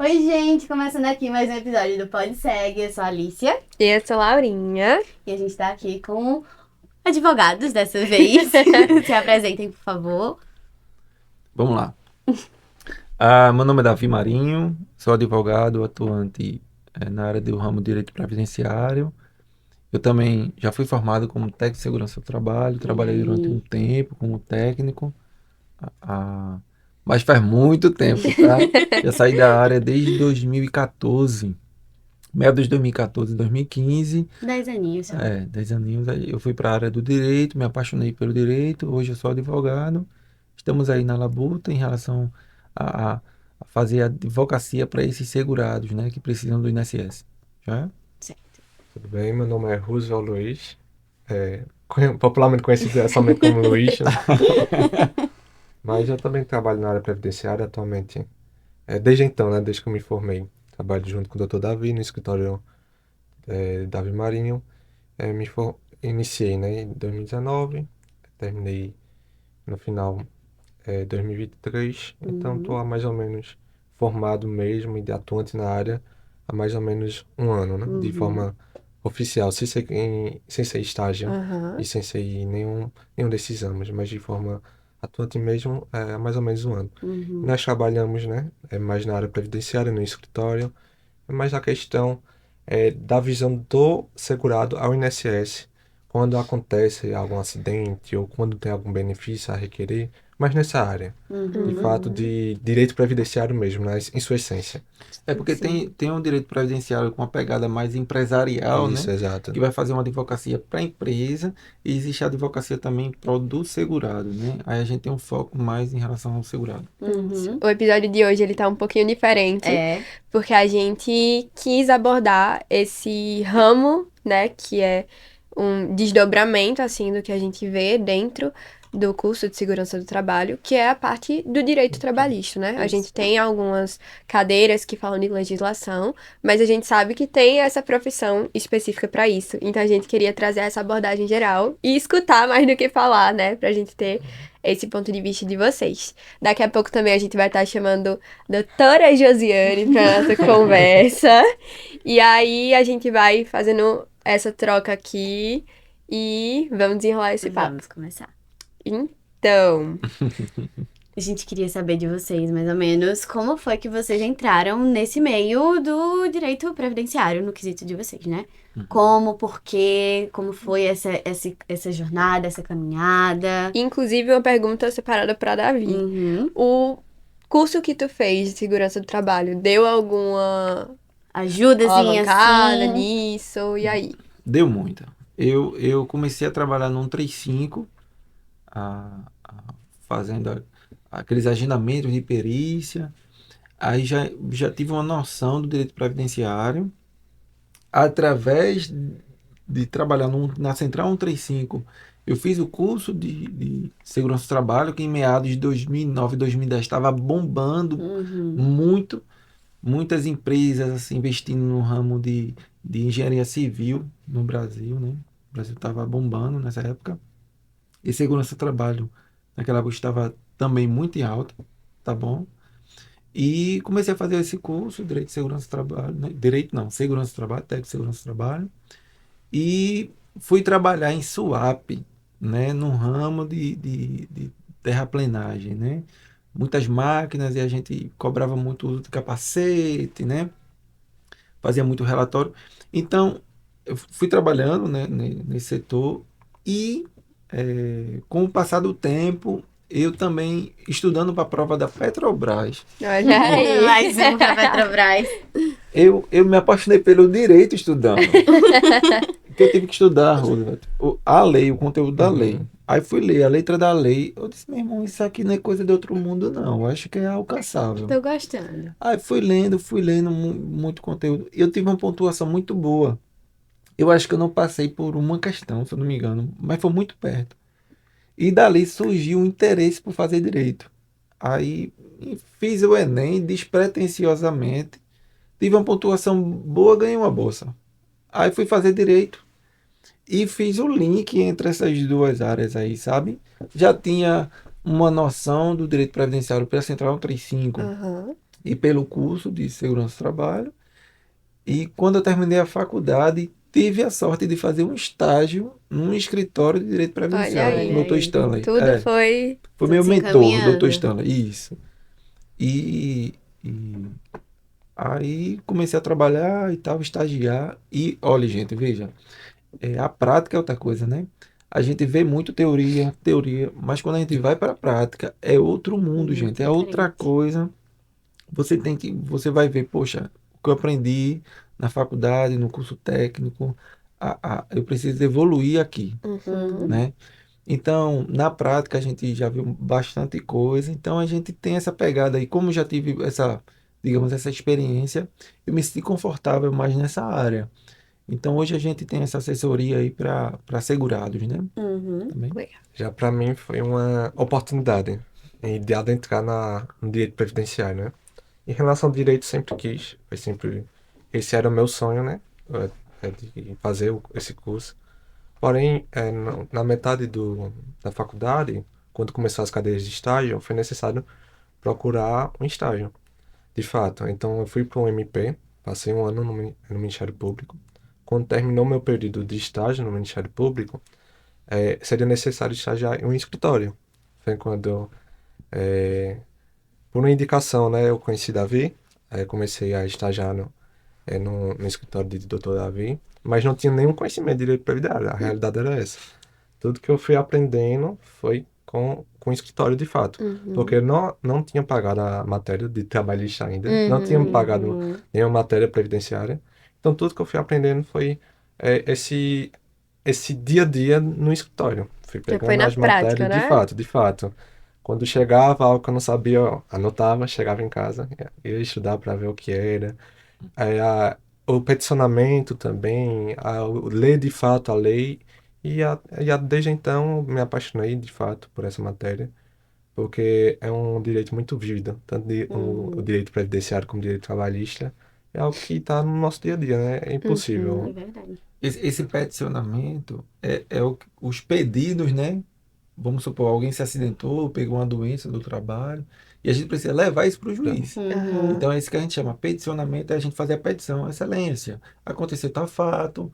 Oi, gente! Começando aqui mais um episódio do Pode Segue. Eu sou a Alicia E eu sou a Laurinha. e a gente tá aqui com advogados dessa vez. Se apresentem, por favor. Vamos lá. Meu nome é Davi Marinho, sou advogado atuante na área do ramo de direito previdenciário. Eu também já fui formado como técnico de segurança do trabalho, trabalhei durante um tempo como técnico, ah, mas faz muito tempo, tá? Já saí da área desde 2014, meados de 2014, 2015. 10 aninhos só. 10 aninhos. Aí eu fui para a área do direito, me apaixonei pelo direito, hoje eu sou advogado. Estamos aí na labuta em relação a, a- a fazer a advocacia para esses segurados, né, que precisam do INSS. Já? Certo. Tudo bem, meu nome é Roosevelt Luiz, popularmente conhecido somente como Luiz, né? Mas eu também trabalho na área previdenciária atualmente, desde então, né, desde que eu me formei. Trabalho junto com o Dr. Davi no escritório Davi Marinho. Iniciei, né, em 2019, terminei no final de 2023, então estou há mais ou menos formado mesmo e atuante na área há mais ou menos um ano, né, de forma oficial, sem ser estágio Aham. e sem ser nenhum desses anos, mas de forma atuante mesmo há mais ou menos um ano. Nós trabalhamos, né, mais na área previdenciária, no escritório, mas a questão é da visão do segurado ao INSS quando acontece algum acidente ou quando tem algum benefício a requerer, mas nessa área, de fato, de direito previdenciário mesmo, né, em sua essência. É porque tem um direito previdenciário com uma pegada mais empresarial, Isso, né, exato. que vai fazer uma advocacia para a empresa, e existe a advocacia também em prol do segurado, né? Aí a gente tem um foco mais em relação ao segurado. O episódio de hoje ele tá um pouquinho diferente, É. porque a gente quis abordar esse ramo, né, que é um desdobramento, assim, do que a gente vê dentro do curso de segurança do trabalho, que é a parte do direito trabalhista, né? A gente tem algumas cadeiras que falam de legislação, mas a gente sabe que tem essa profissão específica para isso. Então a gente queria trazer essa abordagem geral e escutar mais do que falar, né? Pra gente ter esse ponto de vista de vocês. Daqui a pouco também a gente vai estar chamando doutora Josiane para nossa conversa. E aí a gente vai fazendo essa troca aqui e vamos desenrolar esse papo. Vamos começar. Então, A gente queria saber de vocês, mais ou menos, como foi que vocês entraram nesse meio do direito previdenciário, no quesito de vocês, né? Como, por quê, como foi essa jornada, essa caminhada. inclusive uma pergunta separada para Davi. O curso que tu fez de segurança do trabalho deu alguma Ajudazinha alavancada assim. nisso? E aí? Deu muita. Eu comecei a trabalhar num 35, fazendo aqueles agendamentos de perícia. Aí já tive uma noção do direito previdenciário. Através de trabalhar na Central 135, eu fiz o curso de segurança do trabalho, que em meados de 2009, 2010 estava bombando muito. Muitas empresas assim, investindo no ramo de engenharia civil no Brasil, né? O Brasil estava bombando nessa época. E segurança do trabalho naquela época estava também muito em alta, tá bom? E comecei a fazer esse curso, Direito de Segurança do Trabalho, né? Direito não, Segurança do Trabalho, Técnico de Segurança do Trabalho. E fui trabalhar em SUAP, né? No ramo de terraplenagem, né? Muitas máquinas e a gente cobrava muito uso de capacete, né? Fazia muito relatório. Então, eu fui trabalhando, né, nesse setor e, com o passar do tempo, eu também estudando para a prova da Petrobras. Olha aí. Mais um pra Petrobras. Eu me apaixonei pelo direito estudando. Porque eu tive que estudar, Roosevelt, a lei, o conteúdo da lei. Aí fui ler a letra da lei. Eu disse, meu irmão, isso aqui não é coisa de outro mundo, não. Eu acho que é alcançável. Tô gostando. Aí fui lendo muito conteúdo. E eu tive uma pontuação muito boa. Eu acho que eu não passei por uma questão, se eu não me engano, mas foi muito perto. E dali surgiu o interesse por fazer direito. Aí fiz o Enem despretensiosamente. Tive uma pontuação boa, ganhei uma bolsa. Aí fui fazer direito e fiz o link entre essas duas áreas aí, sabe? Já tinha uma noção do direito previdenciário pela Central 135. Aham. e pelo curso de segurança do trabalho. E quando eu terminei a faculdade, tive a sorte de fazer um estágio num escritório de direito Olha previdenciário, aí. com o Dr. aí. Stanley. Tudo foi. Foi Tudo meu se mentor, o Dr. encaminhando. Stanley. Isso. E aí comecei a trabalhar e tal, estagiar. E olha, gente, veja, a prática é outra coisa, né? A gente vê muito teoria, teoria, mas quando a gente vai para a prática, é outro mundo, Muito gente, é outra diferente. coisa. Você vai ver, poxa, o que eu aprendi na faculdade, no curso técnico, eu preciso evoluir aqui, Uhum. né? Então, na prática, a gente já viu bastante coisa. Então, a gente tem essa pegada aí. Como já tive essa, digamos, essa experiência, eu me senti confortável mais nessa área. Então, hoje a gente tem essa assessoria aí para segurados, né? Uhum. Também. Legal. Já para mim foi uma oportunidade de adentrar no direito previdenciário, né? Em relação ao direito, sempre quis, foi sempre. Esse era o meu sonho, né? De fazer esse curso. Porém, na metade da faculdade, quando começou as cadeiras de estágio, foi necessário procurar um estágio, de fato. Então, eu fui para o MP, passei um ano no Ministério Público. Quando terminou meu período de estágio no Ministério Público, seria necessário estagiar em um escritório. Foi quando, eh, por uma indicação, né, eu conheci Davi, aí eu comecei a estagiar no escritório de Dr. Davi, mas não tinha nenhum conhecimento de direito previdenciário, a realidade era essa. Tudo que eu fui aprendendo foi com o escritório de fato, porque Uhum. eu não tinha pagado a matéria de trabalhista ainda, não tinha Uhum. pagado Uhum. nenhuma matéria previdenciária, então tudo que eu fui aprendendo foi esse dia a dia no escritório. Fui Já foi pegando na as prática, matérias de né? fato, de fato. Quando chegava algo que eu não sabia, eu anotava, chegava em casa, ia estudar para ver o que era. Aí, o peticionamento também, ler de fato a lei. Desde então me apaixonei de fato por essa matéria, porque é um direito muito vívido, tanto o Uhum. direito previdenciário como o direito trabalhista. É algo que está no nosso dia a dia, né? É É Uhum. impossível. verdade. Esse peticionamento os pedidos, né? Vamos supor, alguém se acidentou, pegou uma doença do trabalho, e a gente precisa levar isso para o juiz. Uhum. Aham. Então é isso que a gente chama peticionamento, é a gente fazer a petição, excelência. Aconteceu tal fato,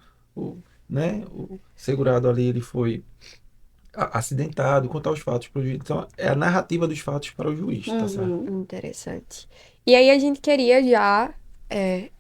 né? O segurado ali ele foi acidentado, contar os fatos para o juiz. Então é a narrativa dos fatos para o juiz, tá certo? Uhum. Interessante. E aí a gente queria já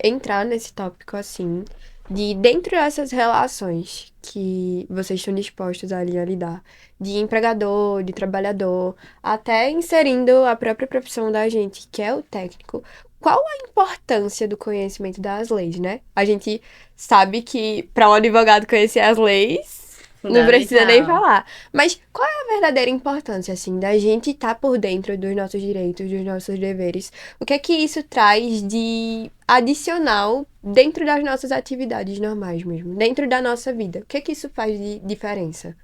entrar nesse tópico assim, de dentro dessas relações que vocês estão dispostos ali a lidar, de empregador, de trabalhador, até inserindo a própria profissão da gente, que é o técnico. Qual a importância do conhecimento das leis, né? A gente sabe que para um advogado conhecer as leis, não precisa nem Fundamental. falar. Mas qual é a verdadeira importância, assim, da gente estar por dentro dos nossos direitos, dos nossos deveres? O que é que isso traz de adicional dentro das nossas atividades normais mesmo, dentro da nossa vida? O que é que isso faz de diferença?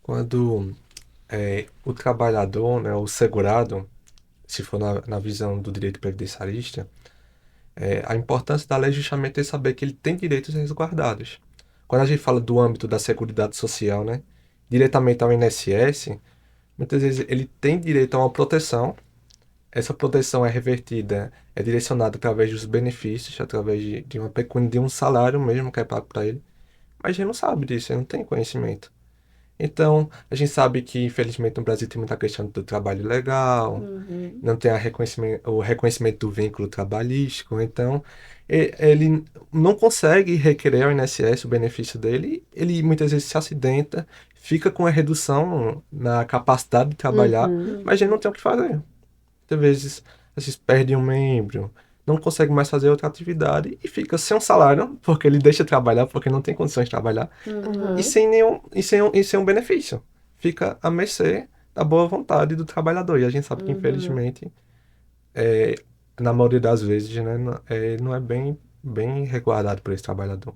Quando o trabalhador, né, o segurado, se for na visão do direito previdenciarista, a importância da lei justamente é saber que ele tem direitos resguardados. Quando a gente fala do âmbito da Seguridade Social, né, diretamente ao INSS, muitas vezes ele tem direito a uma proteção. Essa proteção é revertida, é direcionada através dos benefícios, através de uma pecúnia, de um salário mesmo que é pago para ele. Mas a gente não sabe disso, ele não tem conhecimento. Então, a gente sabe que, infelizmente, no Brasil tem muita questão do trabalho legal, Uhum. não tem o reconhecimento do vínculo trabalhístico, então ele não consegue requerer ao INSS o benefício dele, ele muitas vezes se acidenta, fica com a redução na capacidade de trabalhar, Uhum. mas ele não tem o que fazer. Às vezes perde um membro, não consegue mais fazer outra atividade e fica sem um salário, porque ele deixa de trabalhar, porque não tem condições de trabalhar, e Uhum. sem um benefício. Fica à mercê da boa vontade do trabalhador. E a gente sabe que, Uhum. infelizmente, é, na maioria das vezes, né, não é bem resguardado por esse trabalhador.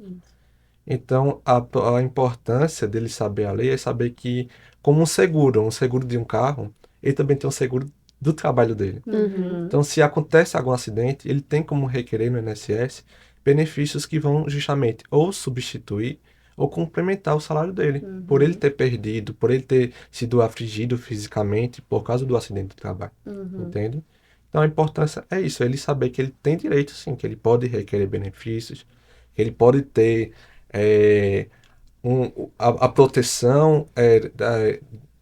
Então, a importância dele saber a lei é saber que, como um seguro de um carro, ele também tem um seguro do trabalho dele. Uhum. Uhum. Então, se acontece algum acidente, ele tem como requerer no INSS benefícios que vão justamente ou substituir ou complementar o salário dele, por ele Uhum. ter perdido, por ele ter sido afligido fisicamente por causa do acidente de trabalho, Uhum. entende? Então a importância é isso, ele saber que ele tem direito sim, que ele pode requerer benefícios, que ele pode ter é, a proteção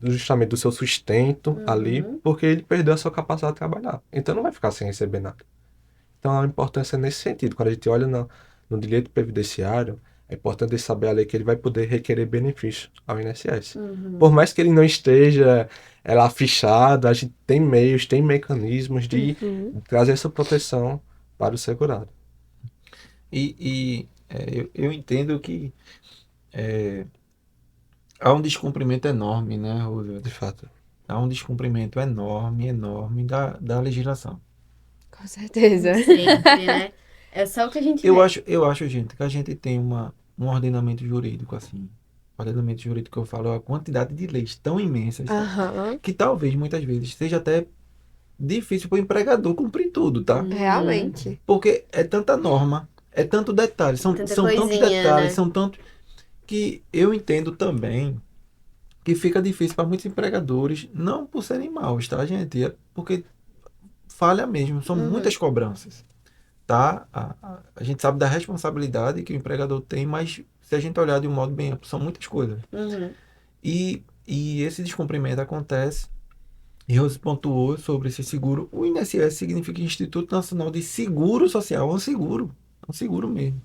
justamente do seu sustento ali, porque ele perdeu a sua capacidade de trabalhar. Então não vai ficar sem receber nada. Então a importância é nesse sentido. Quando a gente olha no direito previdenciário, é importante ele saber a lei que ele vai poder requerer benefício ao INSS. Por mais que ele não esteja lá fichado, a gente tem meios, tem mecanismos de trazer essa proteção para o segurado. Eu entendo que há um descumprimento enorme, né, Roosevelt? De fato. Há um descumprimento enorme, enorme da legislação. Com certeza. Sempre, né? É só o que a gente Eu vê. acho, gente, que a gente tem um ordenamento jurídico, assim. O ordenamento jurídico que eu falo é a quantidade de leis tão imensas, Aham. que talvez, muitas vezes, seja até difícil para o empregador cumprir tudo, tá? Realmente. Porque é tanta norma, é tanto detalhe, são Tanta tantos coisinha, detalhes, né? são tantos que eu entendo também que fica difícil para muitos empregadores, não por serem maus, tá, gente? É porque falha mesmo, são muitas cobranças, tá? A gente sabe da responsabilidade que o empregador tem, mas se a gente olhar de um modo bem amplo, são muitas coisas. E esse descumprimento acontece, e Rose pontuou sobre esse seguro. O INSS significa Instituto Nacional de Seguro Social, é um seguro mesmo.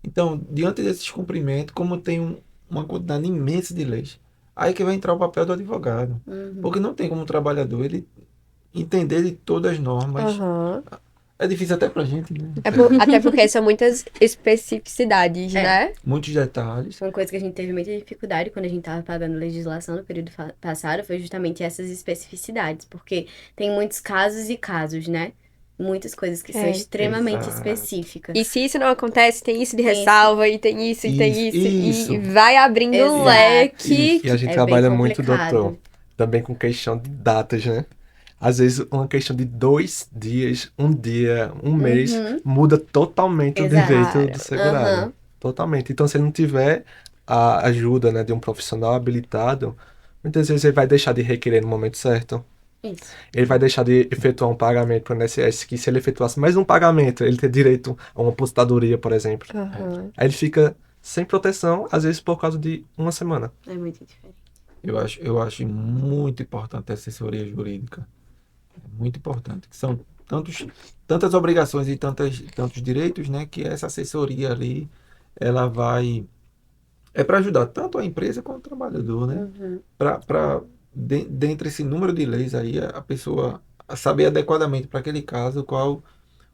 Então, diante desse descumprimento, como tem uma quantidade imensa de leis, aí que vai entrar o papel do advogado. Porque não tem como o trabalhador ele entender de todas as normas. Aham. É difícil até pra gente, né? Até porque são muitas especificidades, né? Muitos detalhes. Uma coisa que a gente teve muita dificuldade quando a gente estava pagando legislação no período passado foi justamente essas especificidades, porque tem muitos casos e casos, né? Muitas coisas que são extremamente Exato. específicas. E se isso não acontece, tem isso de Tem ressalva, e tem isso, e tem isso. Isso. E vai abrindo um Exato. leque. E a gente É trabalha bem muito, complicado. doutor, também com questão de datas, né? Às vezes, uma questão de 2 dias, um dia, um mês, muda totalmente Exato. o direito do segurado. Aham. Totalmente. Então, se ele não tiver a ajuda, né, de um profissional habilitado, muitas vezes ele vai deixar de requerer no momento certo. Isso. Ele vai deixar de efetuar um pagamento para o INSS, que se ele efetuasse mais um pagamento, ele teria direito a uma aposentadoria, por exemplo. Aham. Aí ele fica sem proteção, às vezes por causa de uma semana. É muito diferente. Eu acho muito importante a assessoria jurídica. É muito importante. Que são tantas obrigações e tantos direitos, né? Que essa assessoria ali, ela vai... É para ajudar tanto a empresa quanto o trabalhador, né? Dentre esse número de leis aí, a pessoa saber adequadamente para aquele caso qual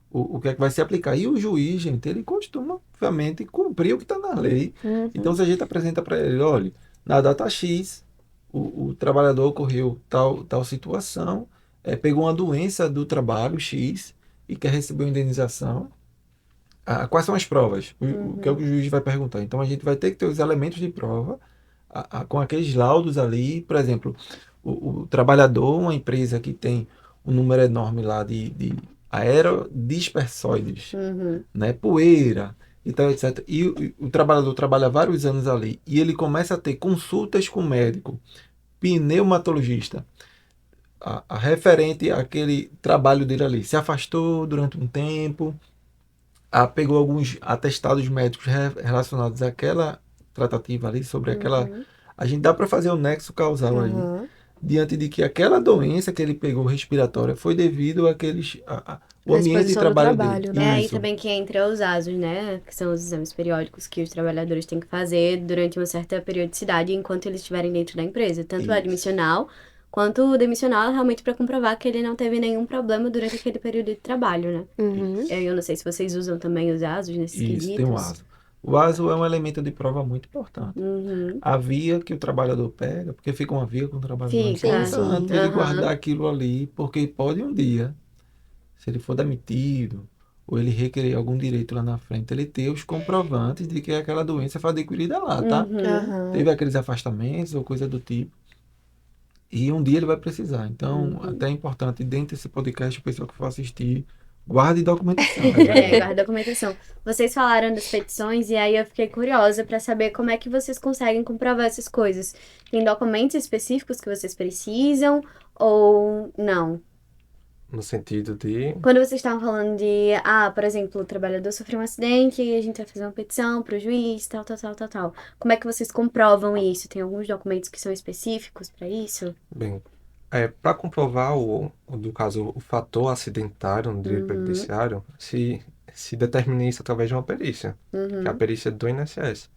o que é que vai se aplicar. E o juiz, gente, ele costuma, obviamente, cumprir o que está na lei. Então, se a gente apresenta para ele, olha, na data X, o trabalhador ocorreu tal situação, pegou uma doença do trabalho X e quer receber uma indenização. Quais são as provas? O que é o que o juiz vai perguntar. Então, a gente vai ter que ter os elementos de prova com aqueles laudos ali. Por exemplo, o trabalhador, uma empresa que tem um número enorme lá de aerodispersóides, né? Poeira e tal, etc. E o trabalhador trabalha vários anos ali e ele começa a ter consultas com o médico, pneumatologista, a referente àquele trabalho dele ali. Se afastou durante um tempo, pegou alguns atestados médicos relacionados àquela tratativa ali, sobre aquela... A gente dá para fazer o nexo causal aí, diante de que aquela doença que ele pegou respiratória foi devido o ambiente de exposição do trabalho trabalho, dele. né? É aí Isso. também que entra os ASOS, né? Que são os exames periódicos que os trabalhadores têm que fazer durante uma certa periodicidade enquanto eles estiverem dentro da empresa. Tanto o Isso. admissional quanto o demissional, realmente para comprovar que ele não teve nenhum problema durante aquele período de trabalho, né? Uhum. Eu não sei se vocês usam também os ASOS nesses Isso, quesitos. tem um ASO. O ASO é um elemento de prova muito importante. A via que o trabalhador pega, porque fica uma via com o trabalhador, é Fica, importante sim. ele Aham. guardar aquilo ali, porque pode um dia, se ele for demitido, ou ele requerer algum direito lá na frente, ele ter os comprovantes de que aquela doença foi adquirida lá, tá? Aham. Teve aqueles afastamentos ou coisa do tipo. E um dia ele vai precisar. Então, até é importante, dentro desse podcast, o pessoal que for assistir, guarde documentação. Guarda documentação. Vocês falaram das petições e aí eu fiquei curiosa para saber como é que vocês conseguem comprovar essas coisas. Tem documentos específicos que vocês precisam ou não? no sentido de... Quando vocês estavam falando de, por exemplo, o trabalhador sofreu um acidente e a gente vai fazer uma petição pro juiz, tal, tal, tal, tal, tal. Como é que vocês comprovam isso? Tem alguns documentos que são específicos para isso? Bem, para comprovar no caso, o fator acidentário no direito previdenciário, se determina isso através de uma perícia, que é a perícia do INSS.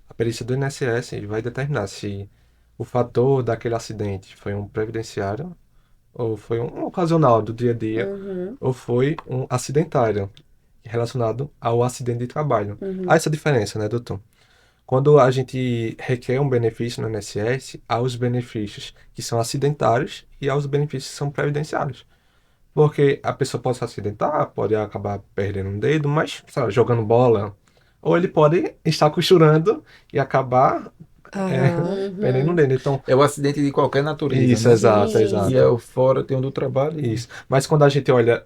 A perícia do INSS vai determinar se o fator daquele acidente foi um previdenciário, ou foi um ocasional do dia a dia, ou foi um acidentário, relacionado ao acidente de trabalho. Há essa diferença, né, doutor? Quando a gente requer um benefício no INSS, há os benefícios que são acidentários e há os benefícios que são previdenciários. Porque a pessoa pode se acidentar, pode acabar perdendo um dedo, mas, sei lá, jogando bola. Ou ele pode estar costurando e acabar perdendo um dedo. Então, É o acidente de qualquer natureza, isso, né? exato, Sim. exato. E é o fora, tem o do trabalho. Isso. Mas quando a gente olha,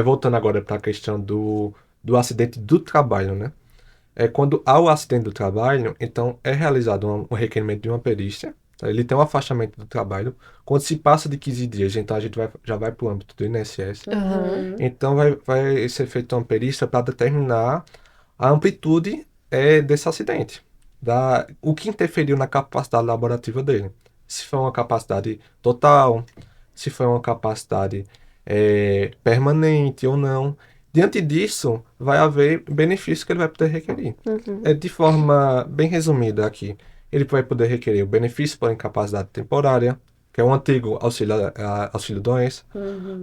voltando agora para a questão do acidente do trabalho, né? Quando há o acidente do trabalho, então é realizado um requerimento de uma perícia, tá? Ele tem um afastamento do trabalho. Quando se passa de 15 dias, então a gente já vai para o âmbito do INSS. Então vai ser feita uma perícia para determinar a amplitude desse acidente, o que interferiu na capacidade laborativa dele. Se foi uma capacidade total, se foi uma capacidade permanente ou não. Diante disso, vai haver benefícios que ele vai poder requerer. De forma bem resumida aqui, ele vai poder requerer o benefício por incapacidade temporária, que é o antigo auxílio-doença,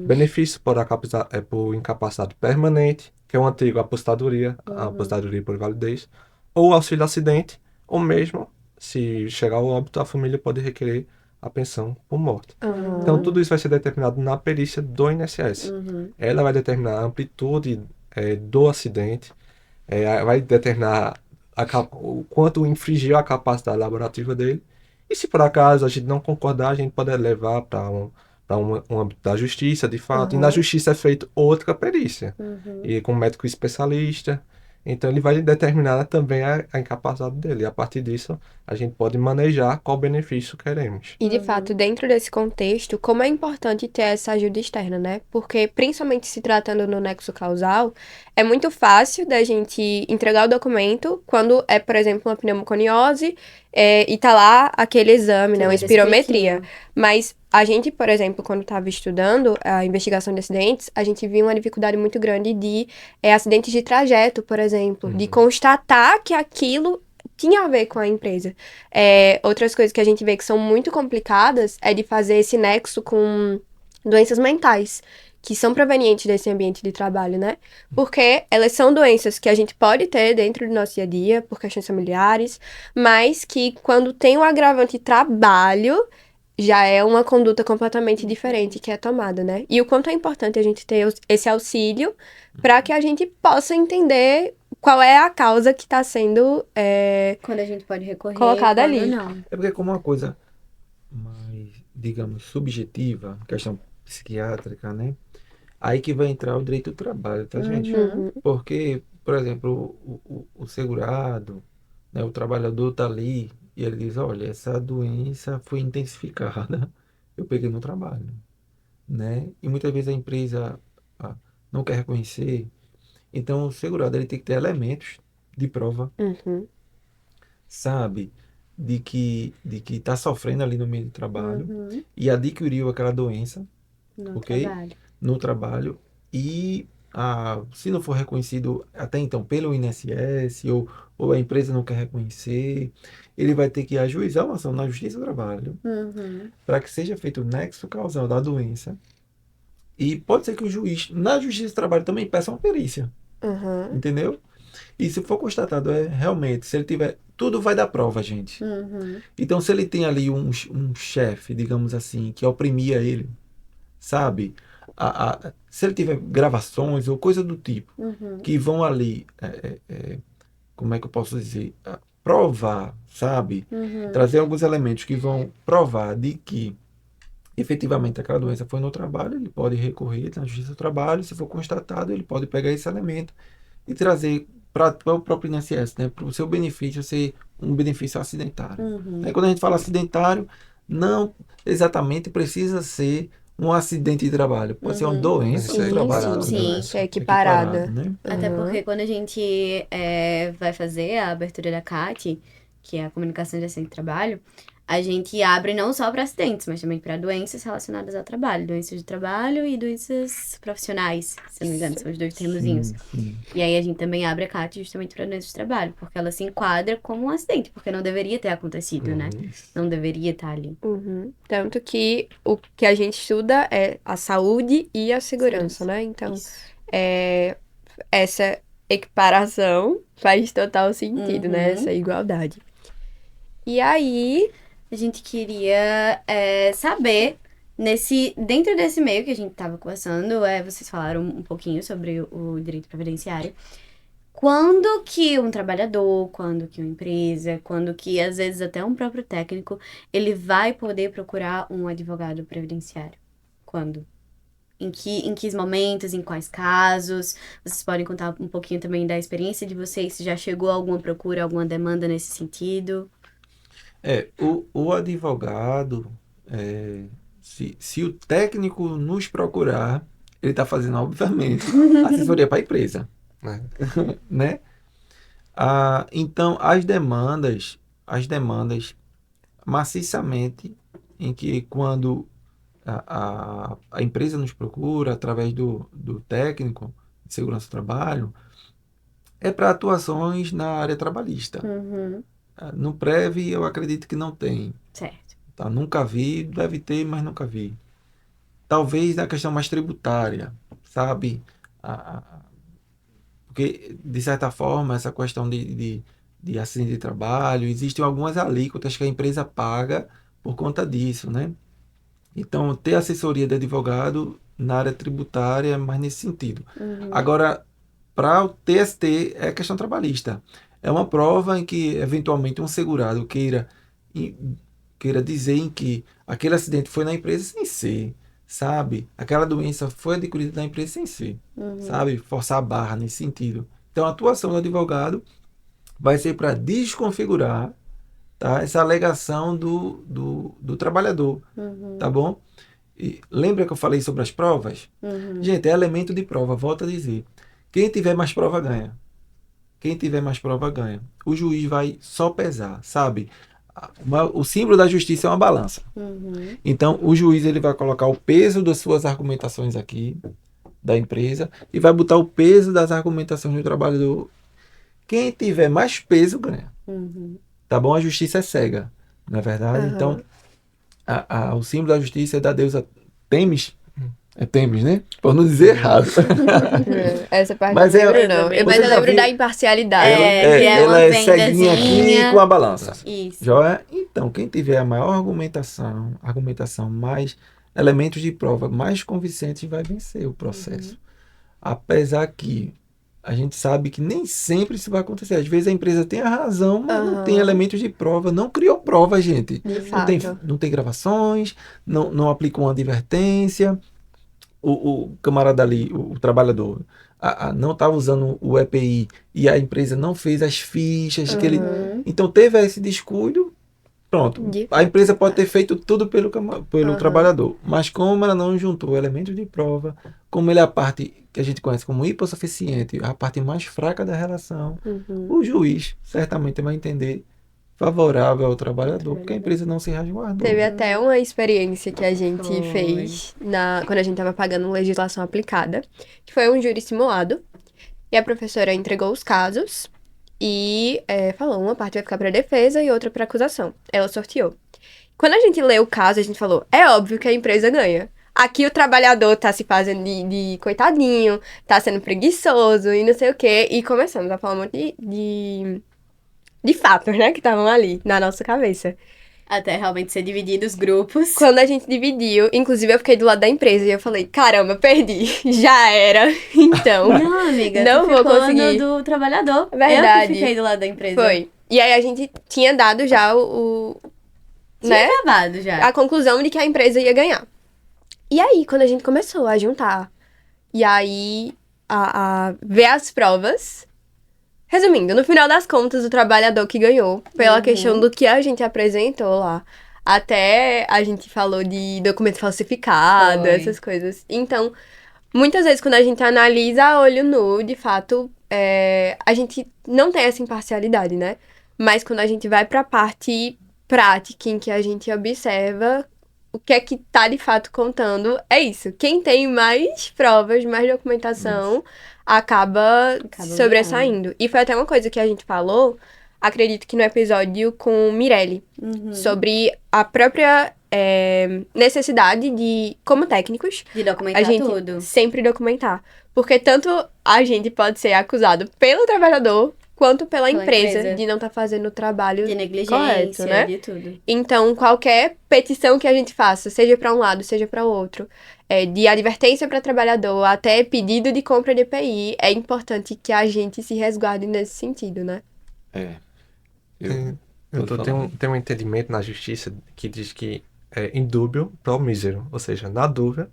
benefício por incapacidade permanente, que é o antigo aposentadoria, a aposentadoria por invalidez, ou auxílio-acidente, ou mesmo, se chegar ao óbito, a família pode requerer a pensão por morte. Então, tudo isso vai ser determinado na perícia do INSS. Ela vai determinar a amplitude do acidente, vai determinar o quanto infringiu a capacidade laborativa dele, e se por acaso a gente não concordar, a gente pode levar para um âmbito da justiça, de fato, e na justiça é feita outra perícia, e com um médico especialista. Então ele vai determinar também a incapacidade dele. E a partir disso, a gente pode manejar qual benefício queremos. E de fato, dentro desse contexto, como é importante ter essa ajuda externa, né? Porque, principalmente se tratando no nexo causal, é muito fácil da gente entregar o documento quando é, por exemplo, uma pneumoconiose e tá lá aquele exame, né? Uma espirometria. Mas a gente, por exemplo, quando estava estudando a investigação de acidentes, a gente viu uma dificuldade muito grande de acidentes de trajeto, por exemplo, de constatar que aquilo tinha a ver com a empresa. Outras coisas que a gente vê que são muito complicadas é de fazer esse nexo com doenças mentais, que são provenientes desse ambiente de trabalho, né? Porque elas são doenças que a gente pode ter dentro do nosso dia a dia, por questões familiares, mas que quando tem um agravante trabalho, já é uma conduta completamente diferente que é tomada, né? E o quanto é importante a gente ter esse auxílio para que a gente possa entender qual é a causa que está sendo quando a gente pode recorrer, colocada quando ali. não. É porque como uma coisa mais, digamos, subjetiva, questão psiquiátrica, né? Aí que vai entrar o direito do trabalho, tá, gente? Porque, por exemplo, o segurado, né, o trabalhador tá ali e ele diz, olha, essa doença foi intensificada, eu peguei no trabalho, né? E muitas vezes a empresa não quer reconhecer. Então, o segurado ele tem que ter elementos de prova, sabe? De que está sofrendo ali no meio do trabalho e adquiriu aquela doença, No ok? trabalho. No trabalho. E se não for reconhecido até então pelo INSS ou a empresa não quer reconhecer, ele vai ter que ajuizar uma ação na Justiça do Trabalho para que seja feito o nexo causal da doença. E pode ser que o juiz, na Justiça do Trabalho, também peça uma perícia. Entendeu? E se for constatado, realmente, se ele tiver. Tudo vai dar prova, gente. Então, se ele tem ali um chefe, digamos assim, que oprimia ele, sabe? Se ele tiver gravações ou coisa do tipo, que vão ali, como é que eu posso dizer? Provar, sabe? Trazer alguns elementos que vão provar de que efetivamente aquela doença foi no trabalho, ele pode recorrer na Justiça do Trabalho, se for constatado, ele pode pegar esse elemento e trazer para o próprio INSS, né, para o seu benefício ser um benefício acidentário. Aí, quando a gente fala acidentário, não exatamente precisa ser um acidente de trabalho, pode ser uma doença Sim, do trabalho. sim. É equiparada. Né? Até Uhum. porque quando a gente vai fazer a abertura da CAT, que é a comunicação de acidente de trabalho, a gente abre não só para acidentes, mas também para doenças relacionadas ao trabalho. Doenças de trabalho e doenças profissionais, se eu não me engano, são os dois termozinhos. Sim. E aí a gente também abre a CAT justamente para doenças de trabalho, porque ela se enquadra como um acidente, porque não deveria ter acontecido, né? Não deveria estar ali. Uhum. Tanto que o que a gente estuda é a saúde e a segurança, né? Então, Isso. essa equiparação faz total sentido, né? Uhum. Essa igualdade. E aí, A gente queria saber, dentro desse meio que a gente estava conversando, vocês falaram um pouquinho sobre o direito previdenciário. Quando que um trabalhador, quando que uma empresa, quando que às vezes até um próprio técnico, ele vai poder procurar um advogado previdenciário? Quando? Em que momentos, em quais casos? Vocês podem contar um pouquinho também da experiência de vocês, se já chegou alguma procura, alguma demanda nesse sentido? O advogado, se o técnico nos procurar, ele está fazendo, obviamente, assessoria para a empresa, É. né? Então, as demandas maciçamente em que quando a empresa nos procura através do técnico de segurança do trabalho, é para atuações na área trabalhista. Uhum. No Prev, eu acredito que não tem. Certo. Tá? Nunca vi, deve ter, mas nunca vi. Talvez na questão mais tributária, sabe? Porque, de certa forma, essa questão de acidente de trabalho, existem algumas alíquotas que a empresa paga por conta disso, né? Então, ter assessoria de advogado na área tributária é mais nesse sentido. Uhum. Agora, para o TST, é questão trabalhista. É uma prova em que, eventualmente, um segurado queira dizer em que aquele acidente foi na empresa sem ser, sabe? Aquela doença foi adquirida na empresa sem ser, sabe? Forçar a barra nesse sentido. Então, a atuação do advogado vai ser para desconfigurar, tá, essa alegação do trabalhador, tá bom? E lembra que eu falei sobre as provas? Gente, é elemento de prova, volto a dizer. Quem tiver mais prova ganha. Quem tiver mais prova ganha. O juiz vai só pesar, sabe? O símbolo da justiça é uma balança. Então, o juiz ele vai colocar o peso das suas argumentações aqui, da empresa, e vai botar o peso das argumentações do trabalhador. Quem tiver mais peso ganha. Tá bom? A justiça é cega, não é verdade? Aham. Então, o símbolo da justiça é da deusa Temis. É Temis, né? Por não dizer errado. essa parte Mas eu não é- lembro, não. você Mas eu já lembro viu- da imparcialidade. Que é uma ela é ceguinha aqui vendazinha. com a balança. Isso. Joia? Então, quem tiver a maior argumentação mais elementos de prova mais convincentes vai vencer o processo. Apesar que a gente sabe que nem sempre isso vai acontecer. Às vezes a empresa tem a razão, mas não tem elementos de prova, não criou prova, gente. De Não fato. tem gravações, não aplicou uma advertência. O camarada ali, o trabalhador, não estava usando o EPI e a empresa não fez as fichas. Então teve esse descuido. Pronto. De A empresa pode ter feito tudo pelo Aham. trabalhador, mas como ela não juntou elementos de prova, como ele é a parte que a gente conhece como hipossuficiente, a parte mais fraca da relação, o juiz certamente vai entender favorável ao trabalhador, porque a empresa não se resguardou. Teve até uma experiência que a gente Foi. fez quando a gente estava pagando legislação aplicada, que foi um júri simulado, e a professora entregou os casos e falou, uma parte vai ficar para defesa e outra para acusação. Ela sorteou. Quando a gente leu o caso, a gente falou, é óbvio que a empresa ganha. Aqui o trabalhador tá se fazendo de coitadinho, tá sendo preguiçoso e não sei o quê, e começamos a falar um monte de fatos, né, que estavam ali na nossa cabeça. Até realmente ser dividido os grupos. Quando a gente dividiu, inclusive eu fiquei do lado da empresa e eu falei, caramba, perdi, já era, então. Não, amiga, Não tu vou ficou conseguir. no do trabalhador. Verdade. Eu que fiquei do lado da empresa. Foi. E aí a gente tinha dado já né, Tinha acabado já. a conclusão de que a empresa ia ganhar. E aí, quando a gente começou a juntar, e aí a ver as provas, resumindo, no final das contas, o trabalhador que ganhou, pela questão do que a gente apresentou lá, Até a gente falou de documento falsificado, Foi. essas coisas. Então, muitas vezes quando a gente analisa a olho nu, de fato, a gente não tem essa imparcialidade, né? Mas quando a gente vai pra parte prática, em que a gente observa o que é que tá de fato contando, é isso. Quem tem mais provas, mais documentação, acaba Acaba sobressaindo. E foi até uma coisa que a gente falou, acredito que no episódio com Mirelle, sobre a própria necessidade de, como técnicos, De documentar a gente tudo. sempre documentar. Porque tanto a gente pode ser acusado pelo trabalhador, quanto pela Pela empresa, empresa. de não estar fazendo o trabalho De negligência, correto, né? de tudo. Então, qualquer petição que a gente faça, seja para um lado, seja para o outro, de advertência para trabalhador até pedido de compra de EPI, é importante que a gente se resguarde nesse sentido, né? É. Tem um entendimento na justiça que diz que é indúbio pro mísero, ou seja, na dúvida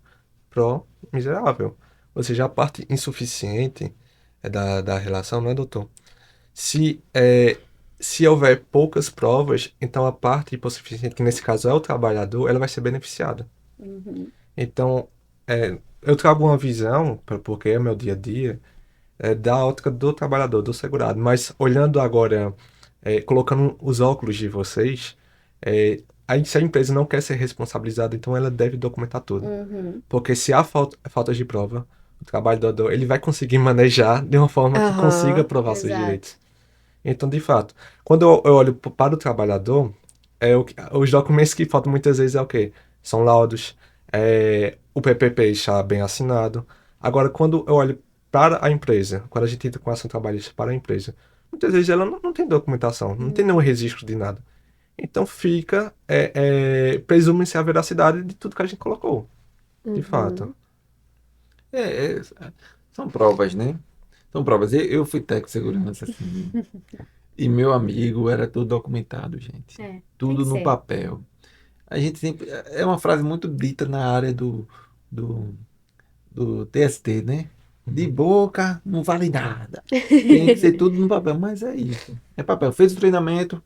pro miserável. Ou seja, a parte insuficiente da relação, não é, doutor? Se houver poucas provas, então a parte hipossuficiente, que nesse caso é o trabalhador, ela vai ser beneficiada. Então, eu trago uma visão, porque é meu dia a dia, da ótica do trabalhador, do segurado. Mas olhando agora, colocando os óculos de vocês, se a empresa não quer ser responsabilizada, então ela deve documentar tudo. Porque se há falta de prova, o trabalhador ele vai conseguir manejar de uma forma que Aham, consiga provar seus exato. direitos. Então, de fato, quando eu olho para o trabalhador, os documentos que faltam muitas vezes é o quê? São laudos, o PPP está bem assinado. Agora, quando eu olho para a empresa, quando a gente entra com ação trabalhista para a empresa, muitas vezes ela não tem documentação, não tem nenhum registro de nada. Então fica, presume-se a veracidade de tudo que a gente colocou, de fato. São provas, né? São provas. Eu fui técnico de segurança, assim. E meu amigo era tudo documentado, gente. Tem Tudo que no ser. papel. A gente sempre. É uma frase muito dita na área do, do TST, né? De boca não vale nada. Tem que ser tudo no papel, mas é isso. É papel. Fez o treinamento,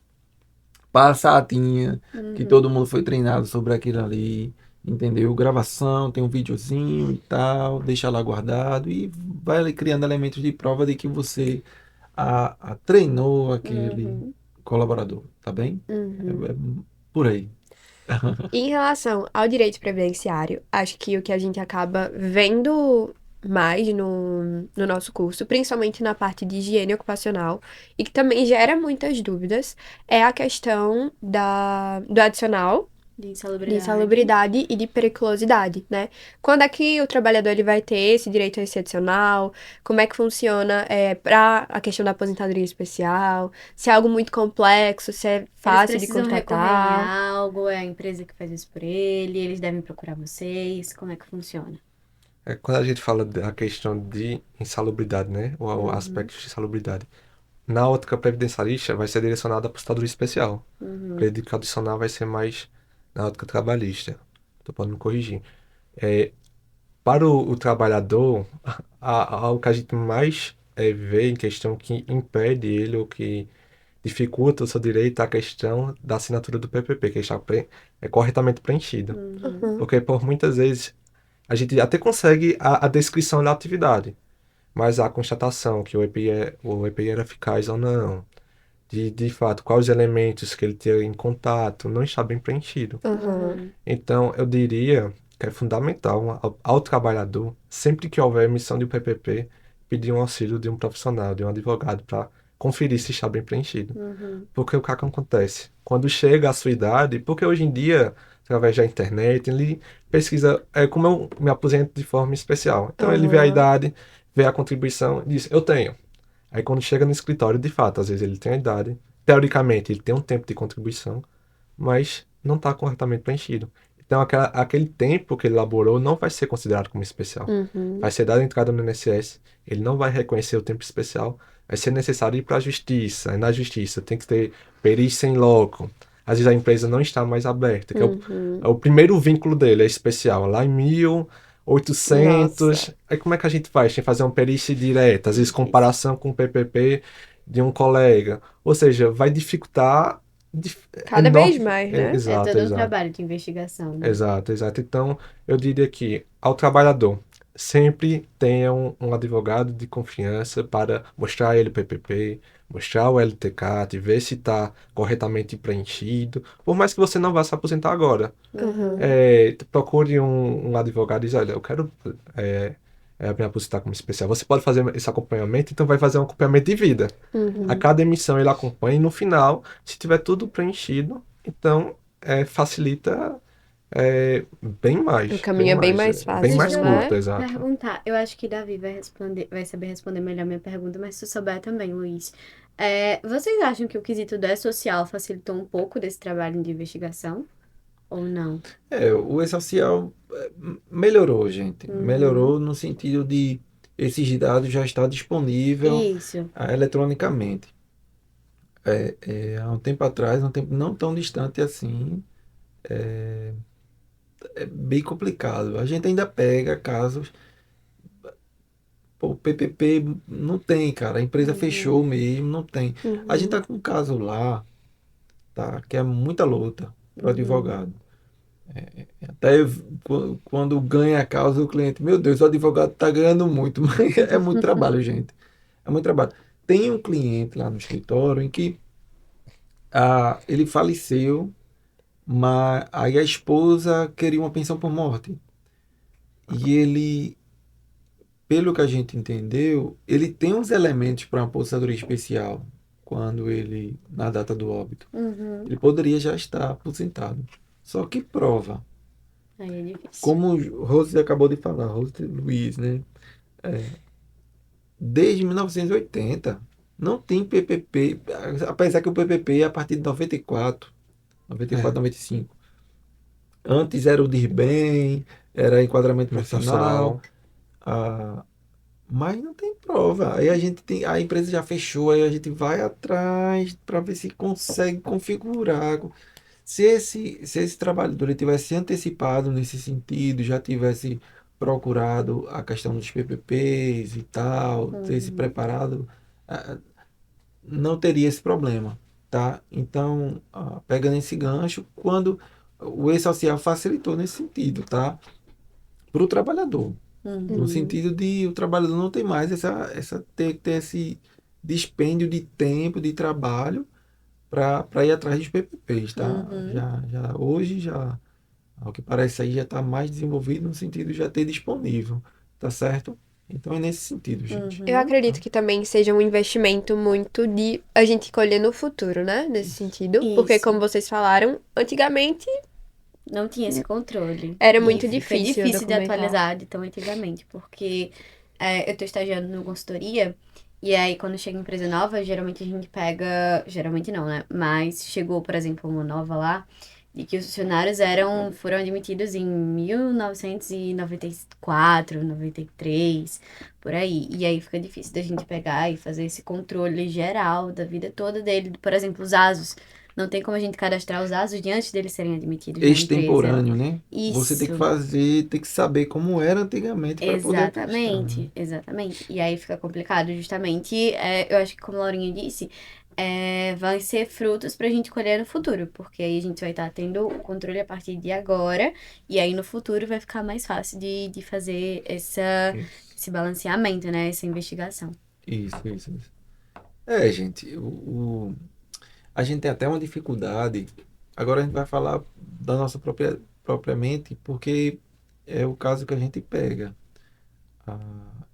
passa a atinha, que todo mundo foi treinado sobre aquilo ali, entendeu? Gravação, tem um videozinho e tal, deixa lá guardado e vai ali criando elementos de prova de que você treinou aquele colaborador, tá bem? É por aí. Em relação ao direito previdenciário, acho que o que a gente acaba vendo mais no nosso curso, principalmente na parte de higiene ocupacional, e que também gera muitas dúvidas, é a questão do adicional De de insalubridade. insalubridade e de periculosidade, né? Quando é que o trabalhador ele vai ter esse direito a esse adicional? Como é que funciona para a questão da aposentadoria especial? Se é algo muito complexo, se é fácil de Eles precisam recorrer em contratar? algo, é a empresa que faz isso por eles devem procurar vocês, como é que funciona? Quando a gente fala da questão de insalubridade, né? O aspecto de insalubridade. Na ótica previdenciarista, vai ser direcionada à aposentadoria especial. Acredito que o adicional vai ser mais na ótica trabalhista. Tô podendo me corrigir. Para o trabalhador, o que a gente mais vê em questão que impede ele ou que dificulta o seu direito é a questão da assinatura do PPP, que está corretamente preenchida. Porque por muitas vezes a gente até consegue a descrição da atividade, mas a constatação que o EPI era eficaz ou não, de fato, quais os elementos que ele teve em contato, não está bem preenchido. Então, eu diria que é fundamental ao trabalhador, sempre que houver emissão de um PPP, pedir um auxílio de um profissional, de um advogado, para conferir se está bem preenchido. Porque o que acontece? Quando chega a sua idade, porque hoje em dia, através da internet, ele pesquisa como eu me aposento de forma especial. Então, ele vê a idade, vê a contribuição e diz, eu tenho. Aí quando chega no escritório, de fato, às vezes ele tem a idade, teoricamente ele tem um tempo de contribuição, mas não está corretamente preenchido. Então aquele tempo que ele elaborou não vai ser considerado como especial. Vai ser dada a entrada no INSS, ele não vai reconhecer o tempo especial, vai ser necessário ir para a justiça, e na justiça tem que ter perícia em loco. Às vezes a empresa não está mais aberta, que é o primeiro vínculo dele, é especial, lá em 1800. Nossa. Aí como é que a gente faz? Tem que fazer uma perícia direta, às vezes comparação com o PPP de um colega. Ou seja, vai dificultar Cada vez mais, né? Exato, é todo um exato. trabalho de investigação, né? Exato, exato. Então, eu diria que ao trabalhador, sempre tenha um advogado de confiança para mostrar a ele o PPP, mostrar o LTCAT, ver se está corretamente preenchido, por mais que você não vá se aposentar agora. Uhum. Procure um advogado e diz, olha, eu quero me aposentar como especial. Você pode fazer esse acompanhamento, então vai fazer um acompanhamento de vida. Uhum. A cada emissão ele acompanha e no final, se tiver tudo preenchido, então facilita bem mais. O caminho é bem mais bem fácil, mais né? curto, exato. Perguntar, eu acho que Davi vai saber responder melhor minha pergunta, mas se tu souber também, Luiz. Vocês acham que o quesito da social facilitou um pouco desse trabalho de investigação? Ou não? O E-Social melhorou, gente. Uhum. Melhorou no sentido de esses dados já estar disponível Isso. eletronicamente. Há um tempo atrás, um tempo não tão distante assim, é bem complicado. A gente ainda pega casos. Pô, o PPP não tem, cara. A empresa fechou mesmo, não tem. A gente tá com um caso lá, tá? Que é muita luta pro advogado. Até quando ganha a causa do cliente, meu Deus, o advogado tá ganhando muito, mas é muito trabalho, gente. É muito trabalho. Tem um cliente lá no escritório em que ele faleceu, mas aí a esposa queria uma pensão por morte. E ele, pelo que a gente entendeu, ele tem uns elementos para uma aposentadoria especial quando ele, na data do óbito. Uhum. Ele poderia já estar aposentado. Só que prova. Aí é difícil. Como o Rose acabou de falar, Rose Luiz, né? Desde 1980 não tem PPP, apesar que o PPP é a partir de 94, 95. Antes era o DIRBEM, era enquadramento profissional, ah, mas não tem prova. Aí a empresa já fechou, aí a gente vai atrás para ver se consegue configurar. Se esse trabalhador ele tivesse antecipado nesse sentido, já tivesse procurado a questão dos PPPs e tal, ter se preparado, ah, não teria esse problema, tá? Então, pegando esse gancho, quando o e-social facilitou nesse sentido, tá? Para o trabalhador, no sentido de o trabalhador não ter mais ter esse dispêndio de tempo, de trabalho para ir atrás dos PPPs, tá? Hoje já, ao que parece aí, já está mais desenvolvido no sentido de já ter disponível, tá certo? Então é nesse sentido, gente. Eu acredito que também seja um investimento muito de a gente colher no futuro, né? Nesse sentido. Porque, Isso. como vocês falaram, antigamente Não tinha esse controle. Era E muito fica difícil difícil de documentar. atualizar de tão antigamente, porque eu tô estagiando no consultoria, e aí quando chega empresa nova, geralmente a gente pega. Geralmente não, né? Mas chegou, por exemplo, uma nova lá, de que os funcionários foram admitidos em 1994, 93, por aí. E aí fica difícil da gente pegar e fazer esse controle geral da vida toda dele. Por exemplo, os ASUS. Não tem como a gente cadastrar os ASUS de antes deles serem admitidos na empresa. Extemporâneo, né? Isso. Você tem que tem que saber como era antigamente para poder atestar, né? Exatamente, exatamente. E aí fica complicado, justamente. Eu acho que, como a Laurinha disse, vai ser frutos pra gente colher no futuro, porque aí a gente vai estar tendo o controle a partir de agora, e aí no futuro vai ficar mais fácil de fazer esse balanceamento, né? Essa investigação. Isso. Gente, a gente tem até uma dificuldade. Agora a gente vai falar da nossa propriamente, porque é o caso que a gente pega.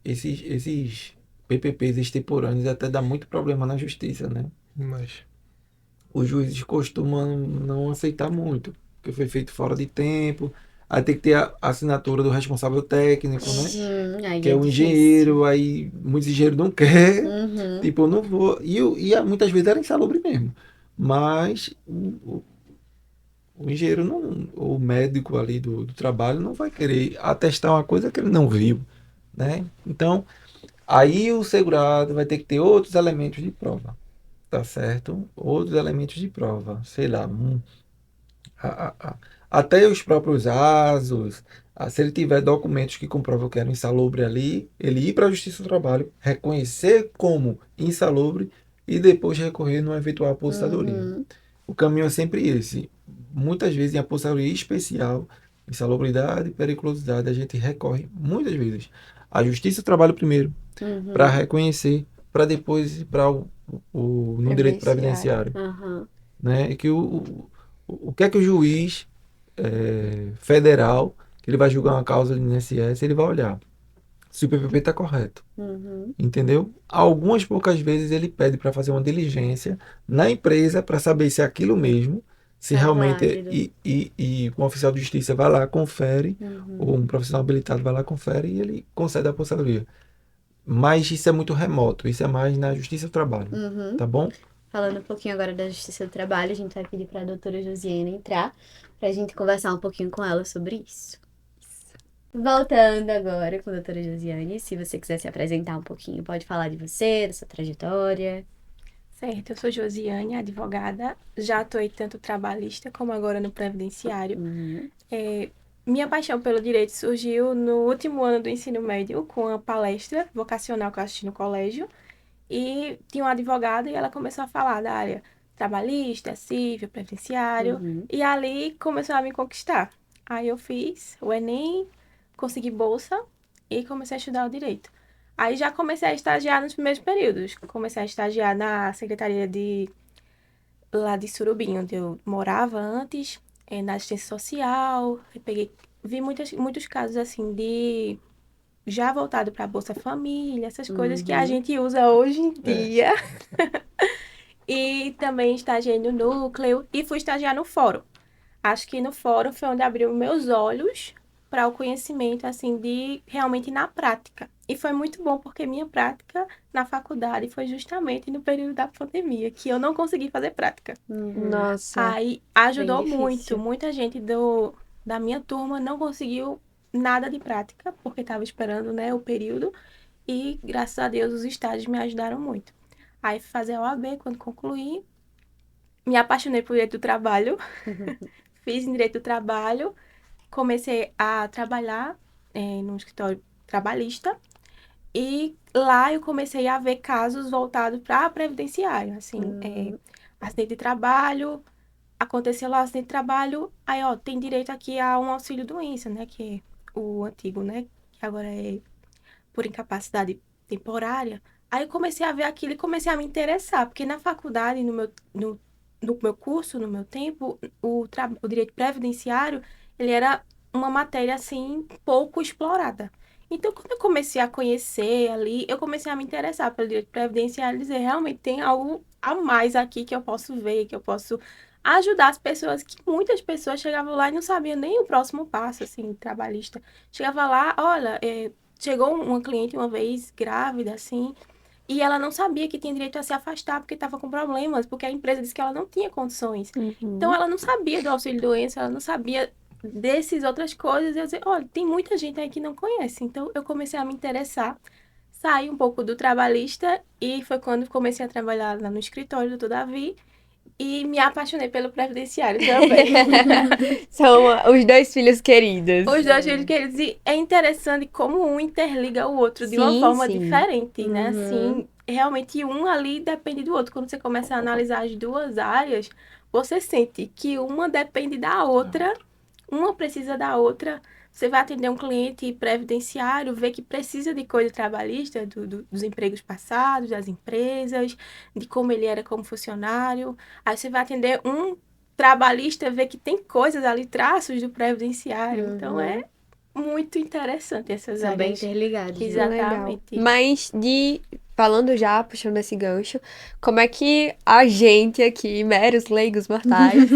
Esses PPPs extemporâneos até dá muito problema na justiça, né? Mas, Os juízes costumam não aceitar muito, porque foi feito fora de tempo. Aí tem que ter a assinatura do responsável técnico, né? Aí Que é o difícil. engenheiro, aí muitos engenheiros não querem. Uhum. Tipo, eu não vou. Muitas vezes era insalubre mesmo. Mas o engenheiro não, o médico ali do trabalho não vai querer atestar uma coisa que ele não viu, né? Então, aí o segurado vai ter que ter outros elementos de prova, tá certo? Outros elementos de prova, sei lá, até os próprios ASUS, se ele tiver documentos que comprovam que era insalubre ali, ele ir para a Justiça do Trabalho, reconhecer como insalubre e depois recorrer numa eventual aposentadoria. o caminho é sempre esse. Muitas vezes, em aposentadoria especial, insalubridade e periculosidade, a gente recorre, muitas vezes, à Justiça do Trabalho primeiro, para Uhum. reconhecer, para depois ir para no direito Previdenciário. previdenciário. Aham. Né? E que o que é que o juiz federal, que ele vai julgar uma causa do INSS, ele vai olhar se o PPP está correto. Uhum. Entendeu? Algumas poucas vezes ele pede para fazer uma diligência na empresa para saber se é aquilo mesmo, se Tá realmente válido. e um oficial de justiça vai lá, confere, Uhum. ou um profissional habilitado vai lá, confere e ele concede a aposentadoria. Mas isso é muito remoto, isso é mais na Justiça do Trabalho, Uhum. tá bom? Falando um pouquinho agora da Justiça do Trabalho, a gente vai pedir para a doutora Josiane entrar para a gente conversar um pouquinho com ela sobre isso. Voltando agora com a doutora Josiane, se você quiser se apresentar um pouquinho, pode falar de você, da sua trajetória. Certo, eu sou Josiane, advogada, já atuei tanto trabalhista como agora no previdenciário. Uhum. Minha paixão pelo direito surgiu no último ano do ensino médio, com a palestra vocacional que eu assisti no colégio, e tinha uma advogada e ela começou a falar da área trabalhista, civil, previdenciário, Uhum. e ali começou a me conquistar. Aí eu fiz o Enem, consegui bolsa e comecei a estudar o direito. Aí já comecei a estagiar nos primeiros períodos. Comecei a estagiar na secretaria lá de Surubim, onde eu morava antes, na assistência social. Vi muitos casos assim de já voltado para Bolsa Família, essas coisas que a Uhum. gente usa hoje em É. dia. E também estagiei no núcleo e fui estagiar no fórum. Acho que no fórum foi onde abriu meus olhos para o conhecimento, assim, de realmente na prática. E foi muito bom, porque minha prática na faculdade foi justamente no período da pandemia, que eu não consegui fazer prática. Uhum. Nossa. Aí ajudou Bem muito. difícil. Muita gente da minha turma não conseguiu nada de prática, porque estava esperando, né, o período. E graças a Deus os estágios me ajudaram muito. Aí fui fazer a OAB, quando concluí, me apaixonei por direito do trabalho, fiz em direito do trabalho, comecei a trabalhar num escritório trabalhista e lá eu comecei a ver casos voltados para previdenciário, assim, Uhum. acidente de trabalho, aconteceu lá o acidente de trabalho, aí ó, tem direito aqui a um auxílio doença, né, que é o antigo, né, que agora é por incapacidade temporária. Aí eu comecei a ver aquilo e comecei a me interessar, porque na faculdade, no meu curso, no meu tempo, o direito previdenciário, ele era uma matéria, assim, pouco explorada. Então, quando eu comecei a conhecer ali, eu comecei a me interessar pelo direito previdenciário e dizer, realmente tem algo a mais aqui que eu posso ver, que eu posso ajudar as pessoas, que muitas pessoas chegavam lá e não sabiam nem o próximo passo, assim, trabalhista. Chegava lá, olha, chegou uma cliente uma vez grávida, assim, e ela não sabia que tinha direito a se afastar porque estava com problemas, porque a empresa disse que ela não tinha condições. Então, Uhum. ela não sabia do auxílio-doença, ela não sabia dessas outras coisas. E eu disse, olha, tem muita gente aí que não conhece. Então, eu comecei a me interessar, saí um pouco do trabalhista e foi quando comecei a trabalhar lá no escritório do Dr. Davi e me apaixonei pelo previdenciário também. São os dois filhos queridos. Os dois filhos queridos. E é interessante como um interliga o outro de uma Sim, forma sim. diferente, né? Uhum. Assim, realmente um ali depende do outro. Quando você começa a analisar as duas áreas, você sente que uma depende da outra, uma precisa da outra. Você vai atender um cliente previdenciário, vê que precisa de coisa trabalhista, dos empregos passados, das empresas, de como ele era como funcionário. Aí você vai atender um trabalhista, vê que tem coisas ali, traços do previdenciário. Então é muito interessante essas São bem áreas. interligados, né? Legal. Exatamente. Mas falando já, puxando esse gancho, como é que a gente aqui, meros leigos mortais,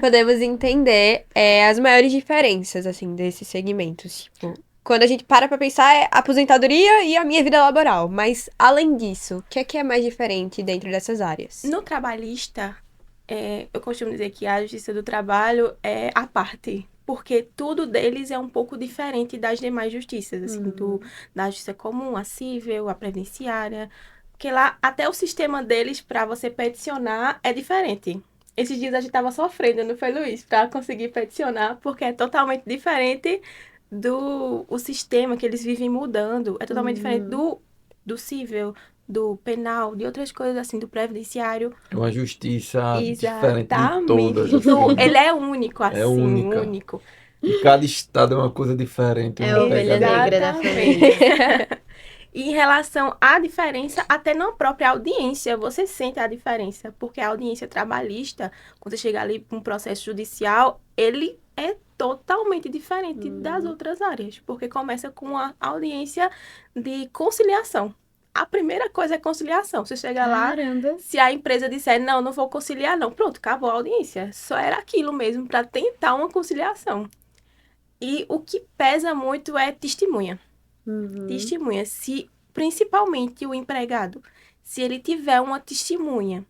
podemos entender as maiores diferenças, assim, desses segmentos? Tipo, quando a gente para pra pensar é aposentadoria e a minha vida laboral. Mas, além disso, o que é mais diferente dentro dessas áreas? No trabalhista, eu costumo dizer que a justiça do trabalho é a parte, porque tudo deles é um pouco diferente das demais justiças, assim, da justiça comum, a civil, a previdenciária, porque lá até o sistema deles para você peticionar é diferente. Esses dias a gente estava sofrendo, não foi, Luiz, para conseguir peticionar, porque é totalmente diferente o sistema que eles vivem mudando, é totalmente diferente do civil, do penal, de outras coisas assim, do previdenciário. É uma justiça diferente de Exatamente. todas. assim. Ele é único, assim, única. único. E cada estado é uma coisa diferente. É uma a ovelha pegada- negra da Exatamente. família. E em relação à diferença, até na própria audiência, você sente a diferença, porque a audiência trabalhista, quando você chega ali para um processo judicial, ele é totalmente diferente das outras áreas, porque começa com a audiência de conciliação. A primeira coisa é conciliação. Você chega lá, Caramba. se a empresa disser, não vou conciliar, não, pronto, acabou a audiência. Só era aquilo mesmo, para tentar uma conciliação. E o que pesa muito é testemunha. Testemunha. Se, principalmente o empregado, se ele tiver uma testemunha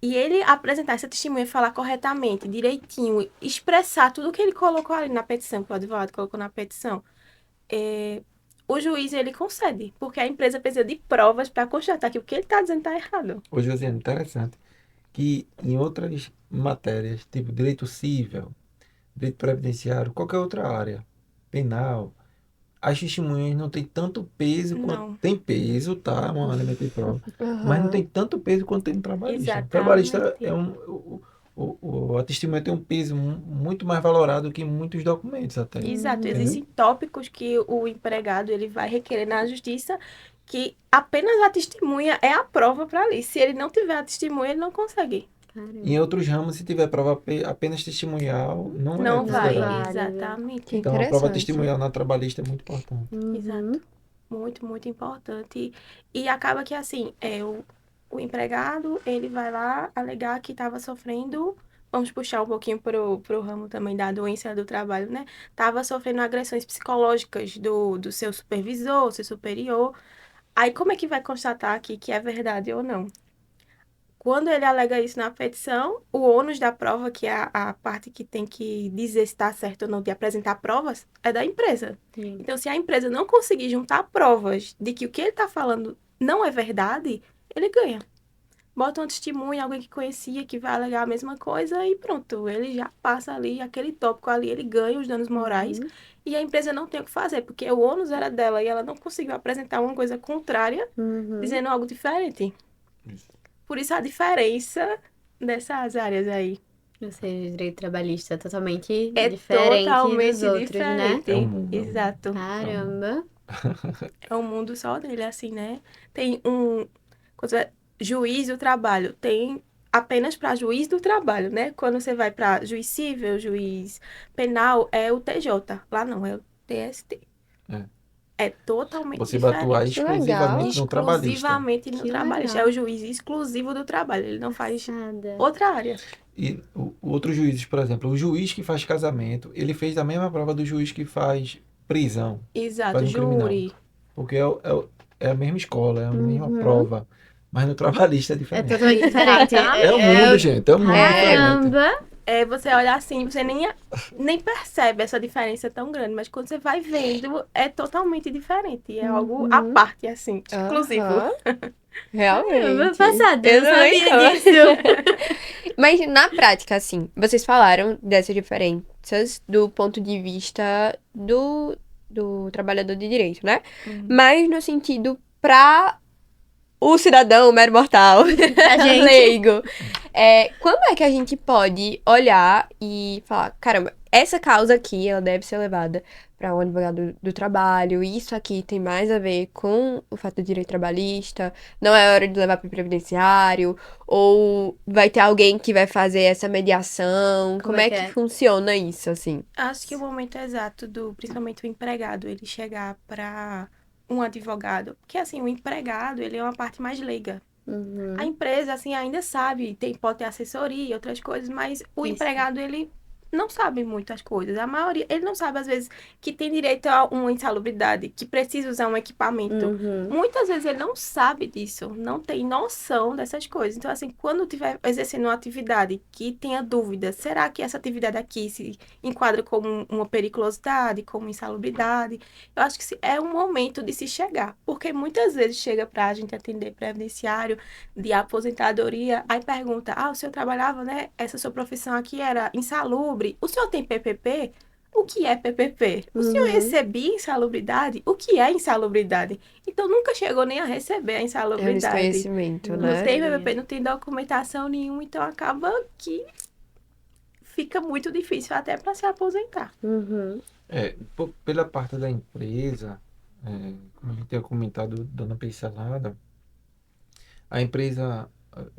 e ele apresentar essa testemunha, falar corretamente, direitinho, expressar tudo que ele colocou ali na petição, que o advogado colocou na petição, o juiz, ele concede, porque a empresa precisa de provas para constatar que o que ele está dizendo está errado. Hoje, assim, é interessante que em outras matérias, tipo direito civil, direito previdenciário, qualquer outra área, penal, as testemunhas não têm tanto peso quanto... Não. Tem peso, tá? É um elemento de prova. Mas não tem tanto peso quanto tem no trabalhista. Exatamente. O trabalhista a testemunha tem um peso muito mais valorado que muitos documentos até. Exato. Entendeu? Existem tópicos que o empregado ele vai requerer na justiça que apenas a testemunha é a prova para ali. Se ele não tiver a testemunha, ele não consegue. Em outros ramos, se tiver prova apenas testemunhal, não Não é vai. considerado. Exatamente. Então, a prova Interessante. testemunhal na trabalhista é muito importante. Exato. Muito, muito importante. E acaba que, assim, o empregado, ele vai lá alegar que estava sofrendo, vamos puxar um pouquinho pro ramo também da doença do trabalho, né? Estava sofrendo agressões psicológicas do seu supervisor, seu superior. Aí, como é que vai constatar aqui que é verdade ou não? Quando ele alega isso na petição, o ônus da prova, que é a parte que tem que dizer se está certo ou não de apresentar provas, é da empresa. Então, se a empresa não conseguir juntar provas de que o que ele está falando não é verdade, ele ganha. Bota uma testemunha, alguém que conhecia, que vai alegar a mesma coisa e pronto. Ele já passa ali, aquele tópico ali, ele ganha os danos morais e a empresa não tem o que fazer, porque o ônus era dela e ela não conseguiu apresentar uma coisa contrária, dizendo algo diferente. Por isso a diferença dessas áreas aí. Ou seja, o direito trabalhista é totalmente É diferente totalmente dos outros, né? diferente. É um mundo. Exato. Caramba. É um mundo só dele, assim, né? Tem juiz do trabalho, tem apenas para juiz do trabalho, né? Quando você vai para juiz civil, juiz penal, é o TJ. Lá não, é o TST. É totalmente Você vai atuar diferente. exclusivamente no trabalhista. Exclusivamente no Que trabalhista. legal. É o juiz exclusivo do trabalho. Ele não faz Nada. outra área. E outros juízes, por exemplo, o juiz que faz casamento, ele fez a mesma prova do juiz que faz prisão. Exato, Faz um criminal. júri. Porque é a mesma escola, é a mesma prova. Mas no trabalhista é É diferente. totalmente diferente. É o mundo, gente. É o mundo diferente. Caramba. Você olha assim, você nem percebe essa diferença tão grande, mas quando você vai vendo, é totalmente diferente. É algo à parte, assim, exclusivo. Aham. Realmente. Passada, eu não também sabia não. disso. Mas na prática, assim, vocês falaram dessas diferenças do ponto de vista do trabalhador de direito, né? Mas no sentido pra o cidadão, o mero mortal, A gente. leigo. Quando é que a gente pode olhar e falar, caramba, essa causa aqui, ela deve ser levada para um advogado do trabalho, isso aqui tem mais a ver com o fato do direito trabalhista, não é hora de levar para o previdenciário, ou vai ter alguém que vai fazer essa mediação, como é que funciona isso, assim? Acho que o momento exato principalmente o empregado, ele chegar para um advogado, porque assim, o empregado, ele é uma parte mais leiga. A empresa, assim, ainda sabe, pode ter assessoria e outras coisas, mas o empregado, ele não sabe muitas coisas. A maioria, ele não sabe, às vezes, que tem direito a uma insalubridade, que precisa usar um equipamento. Muitas vezes ele não sabe disso, não tem noção dessas coisas. Então, assim, quando estiver exercendo uma atividade que tenha dúvida, será que essa atividade aqui se enquadra como uma periculosidade, como insalubridade? Eu acho que é um momento de se chegar, porque muitas vezes chega pra gente atender previdenciário, de aposentadoria, aí pergunta, o senhor trabalhava, né? Essa sua profissão aqui era insalubre, o senhor tem PPP? o que é PPP? O senhor recebia insalubridade? O que é insalubridade? Então, nunca chegou nem a receber a É um insalubridade. desconhecimento, Não né? tem PPP, não tem documentação nenhuma, então acaba que fica muito difícil até para se aposentar. Uhum. Pela parte da empresa, como a gente tinha comentado, dando uma pincelada, a empresa,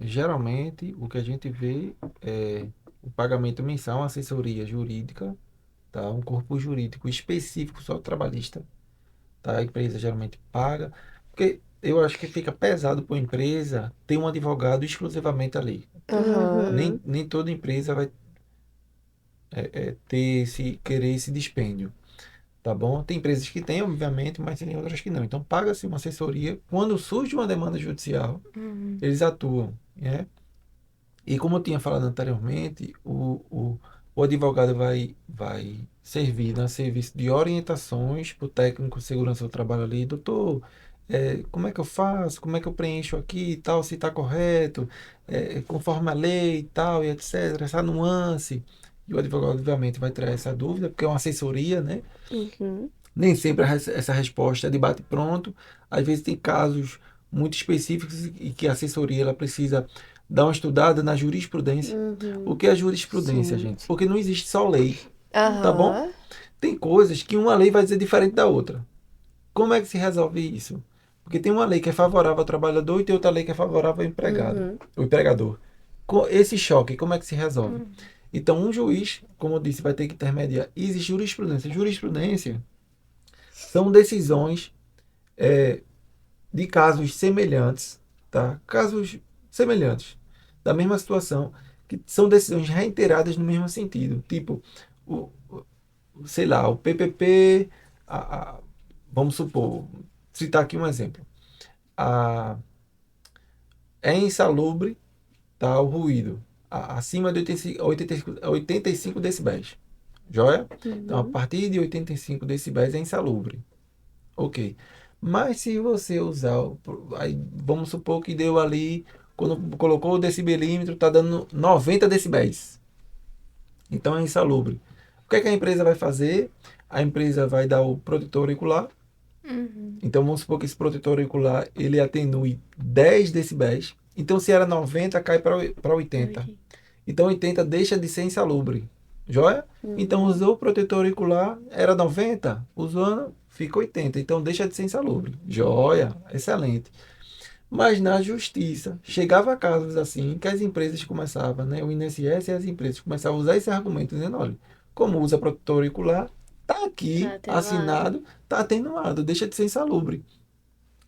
geralmente, o que a gente vê é o pagamento mensal, uma assessoria jurídica, tá? Um corpo jurídico específico, só trabalhista, tá? A empresa geralmente paga, porque eu acho que fica pesado para a empresa ter um advogado exclusivamente ali. Aham. Nem toda empresa vai ter querer esse dispêndio. Tá bom? Tem empresas que têm, obviamente, mas tem outras que não. Então, paga-se uma assessoria. Quando surge uma demanda judicial, eles atuam, né? E como eu tinha falado anteriormente, o advogado vai servir, né, serviço de orientações para o técnico de segurança do trabalho ali. Doutor, como é que eu faço? Como é que eu preencho aqui e tal, se está correto, conforme a lei e tal, e etc. Essa nuance. E o advogado, obviamente, vai tirar essa dúvida, porque é uma assessoria, né? Uhum. Nem sempre essa resposta é de bate-pronto. Às vezes tem casos muito específicos e que a assessoria ela precisa dar uma estudada na jurisprudência. O que é jurisprudência, Sim. gente? Porque não existe só lei, tá bom? Aham. Tem coisas que uma lei vai dizer diferente da outra. Como é que se resolve isso? Porque tem uma lei que é favorável ao trabalhador e tem outra lei que é favorável ao empregado, o empregador. Com esse choque, como é que se resolve? Então, um juiz, como eu disse, vai ter que intermediar. Existe jurisprudência. Jurisprudência são decisões de casos semelhantes, tá? Casos semelhantes da mesma situação, que são decisões reiteradas no mesmo sentido. Tipo, sei lá, o PPP, vamos supor, citar aqui um exemplo. É insalubre, tá, o ruído acima de 85 decibéis. Joia? Então, a partir de 85 decibéis é insalubre. Ok. Mas se você usar, aí vamos supor que deu ali, quando colocou o decibelímetro, está dando 90 decibéis. Então é insalubre. O que é que a empresa vai fazer? A empresa vai dar o protetor auricular. Então vamos supor que esse protetor auricular ele atenue 10 decibéis. Então se era 90, cai para 80. Então 80 deixa de ser insalubre. Joia? Então usou o protetor auricular, era 90, usando, fica 80. Então deixa de ser insalubre. Joia? Excelente. Mas na justiça, chegava a casos assim que as empresas começavam, né, o INSS e as empresas começavam a usar esse argumento, dizendo, olha, como usa protetor auricular, está aqui, Tá atenuado. assinado, está atenuado, deixa de ser insalubre.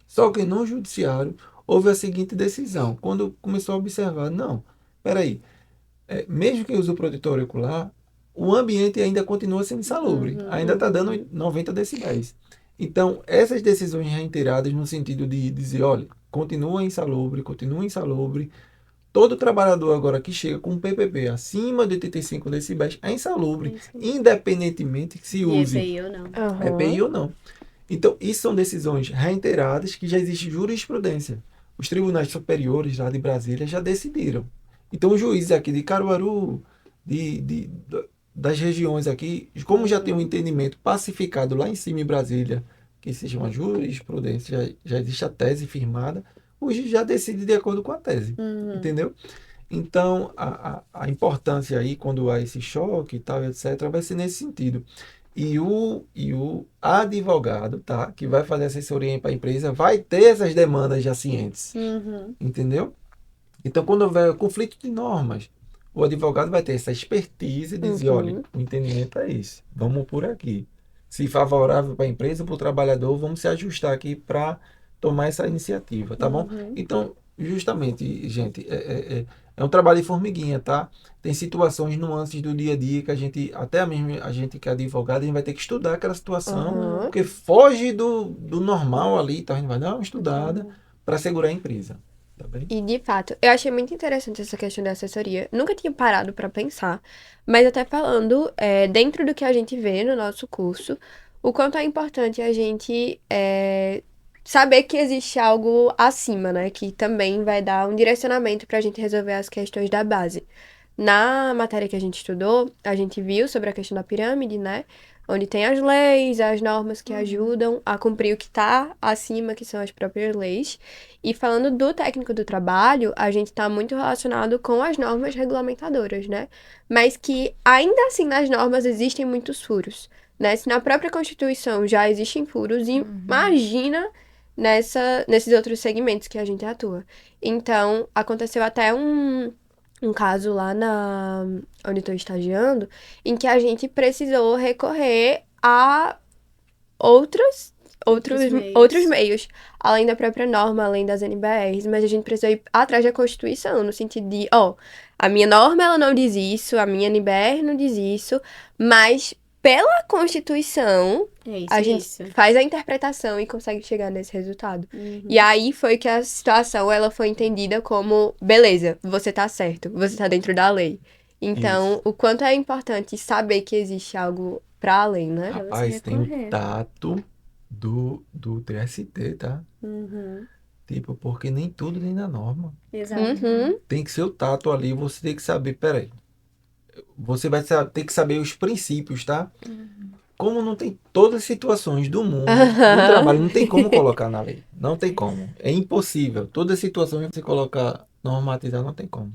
Só que no judiciário houve a seguinte decisão, quando começou a observar, não, peraí, mesmo que use o protetor auricular, o ambiente ainda continua sendo insalubre, ainda está dando 90 decibéis. Então, essas decisões reiteradas no sentido de dizer, olha, continua insalubre, todo trabalhador agora que chega com um PPP acima de 85 decibéis é insalubre, independentemente que se E use EPI ou não. EPI ou não. Então, isso são decisões reiteradas que já existe jurisprudência. Os tribunais superiores lá de Brasília já decidiram. Então, os juízes aqui de Caruaru, das regiões aqui, como já tem um entendimento pacificado lá em cima em Brasília, que se chama jurisprudência, já existe a tese firmada, o juiz já decide de acordo com a tese. Entendeu? Então, a importância aí, quando há esse choque e tal, etc., vai ser nesse sentido. E o advogado, tá, que vai fazer assessoria para a empresa, vai ter essas demandas já cientes. Entendeu? Então, quando houver conflito de normas, o advogado vai ter essa expertise e dizer, olha, o entendimento é esse, vamos por aqui. Se favorável para a empresa, para o trabalhador, vamos se ajustar aqui para tomar essa iniciativa, tá bom? Então, justamente, gente, é um trabalho de formiguinha, tá? Tem situações, nuances do dia a dia que a gente, até mesmo a gente que é advogado, a gente vai ter que estudar aquela situação, porque foge do normal ali, então a gente vai dar uma estudada para segurar a empresa. Tá bem? E de fato, eu achei muito interessante essa questão da assessoria. Nunca tinha parado pra pensar, mas até falando, dentro do que a gente vê no nosso curso, o quanto é importante a gente saber que existe algo acima, né? Que também vai dar um direcionamento pra gente resolver as questões da base. Na matéria que a gente estudou, a gente viu sobre a questão da pirâmide, né? Onde tem as leis, as normas que ajudam a cumprir o que está acima, que são as próprias leis. E falando do técnico do trabalho, a gente está muito relacionado com as normas regulamentadoras, né? Mas que ainda assim nas normas existem muitos furos, né? Se na própria Constituição já existem furos, imagina nesses outros segmentos que a gente atua. Então, aconteceu até um caso lá onde estou estagiando, em que a gente precisou recorrer a outros meios, além da própria norma, além das NBRs, mas a gente precisou ir atrás da Constituição, no sentido de, a minha norma ela não diz isso, a minha NBR não diz isso, mas pela Constituição, a gente faz a interpretação e consegue chegar nesse resultado. E aí foi que a situação ela foi entendida como, beleza, você tá certo, você tá dentro da lei. Então, o quanto é importante saber que existe algo para além, né? Rapaz, tem o tato do TST, tá? Tipo, porque nem tudo nem na norma. Exato. Tem que ser o tato ali, você tem que saber, peraí. Você vai ter que saber os princípios, tá? Como não tem todas as situações do mundo, do trabalho, não tem como colocar na lei. Não tem como. É impossível. Todas as situações que você colocar normatizar, não tem como.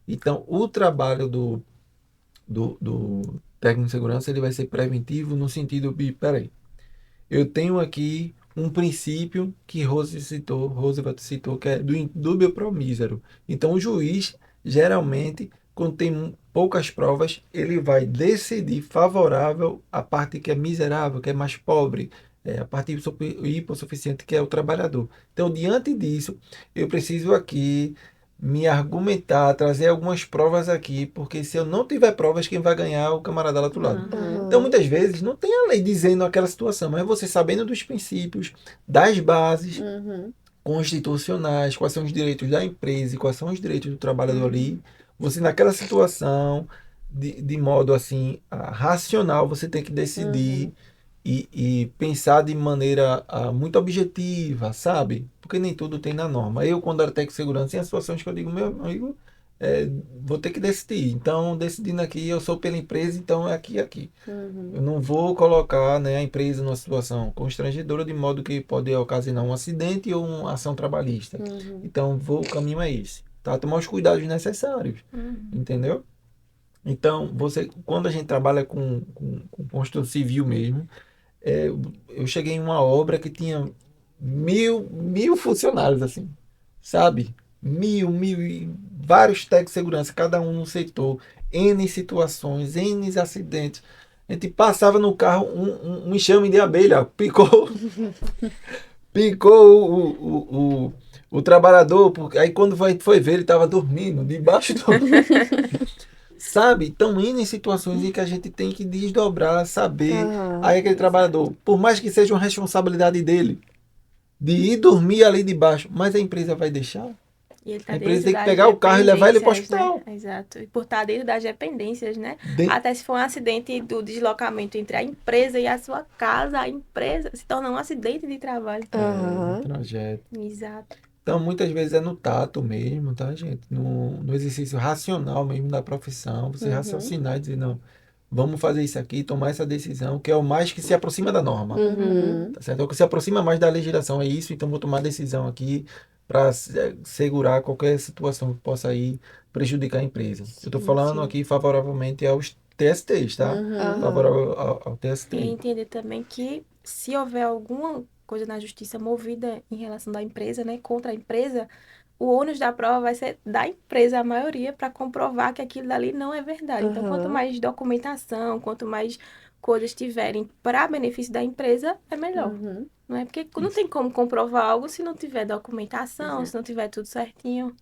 Então, o trabalho do técnico de segurança, ele vai ser preventivo no sentido de, peraí, eu tenho aqui um princípio que Roosevelt citou, que é do indubio pro mísero. Então, o juiz, geralmente, quando tem poucas provas, ele vai decidir favorável à parte que é miserável, que é mais pobre, a parte hipossuficiente, que é o trabalhador. Então, diante disso, eu preciso aqui me argumentar, trazer algumas provas aqui, porque se eu não tiver provas, quem vai ganhar é o camarada lá do lado. Então, muitas vezes, não tem a lei dizendo aquela situação, mas você sabendo dos princípios, das bases constitucionais, quais são os direitos da empresa e quais são os direitos do trabalhador ali, você naquela situação, de modo assim, racional, você tem que decidir e pensar de maneira muito objetiva, sabe? Porque nem tudo tem na norma. Eu, quando era técnico de segurança, tem situações que eu digo, meu amigo, vou ter que decidir. Então, decidindo aqui, eu sou pela empresa, então é aqui e aqui. Eu não vou colocar, né, a empresa numa situação constrangedora, de modo que pode ocasionar um acidente ou uma ação trabalhista. Então, o caminho é esse. Tá? Tomar os cuidados necessários. Entendeu? Então, quando a gente trabalha com construção civil mesmo, eu cheguei em uma obra que tinha mil funcionários, assim, sabe? Mil, e vários técnicos de segurança, cada um no setor, N situações, N acidentes. A gente passava no carro, um enxame de abelha, picou o trabalhador, porque aí quando foi ver, ele estava dormindo, debaixo do... Sabe? Então, indo em situações em que a gente tem que desdobrar, saber. Aí aquele trabalhador, por mais que seja uma responsabilidade dele, de ir dormir ali debaixo, mas a empresa vai deixar? E ele tá A empresa dentro tem que das pegar o carro e levar ele para o dependências, hospital. né? Exato. E por estar dentro das dependências, né? Até se for um acidente do deslocamento entre a empresa e a sua casa, a empresa se torna um acidente de trabalho. Um trajeto. Exato. Então, muitas vezes é no tato mesmo, tá, gente? No exercício racional mesmo da profissão, você raciocinar e dizer, não, vamos fazer isso aqui, tomar essa decisão, que é o mais que se aproxima da norma. Tá certo? É o que se aproxima mais da legislação, é isso, então vou tomar a decisão aqui para segurar qualquer situação que possa aí prejudicar a empresa. Eu estou falando aqui favoravelmente aos TSTs, tá? Favorável ao TST. E entender também que se houver alguma coisa na justiça movida em relação da empresa, né, contra a empresa, o ônus da prova vai ser da empresa, a maioria, para comprovar que aquilo dali não é verdade. Então, quanto mais documentação, quanto mais coisas tiverem para benefício da empresa, é melhor. Não é? Porque não tem como comprovar algo se não tiver documentação, se não tiver tudo certinho.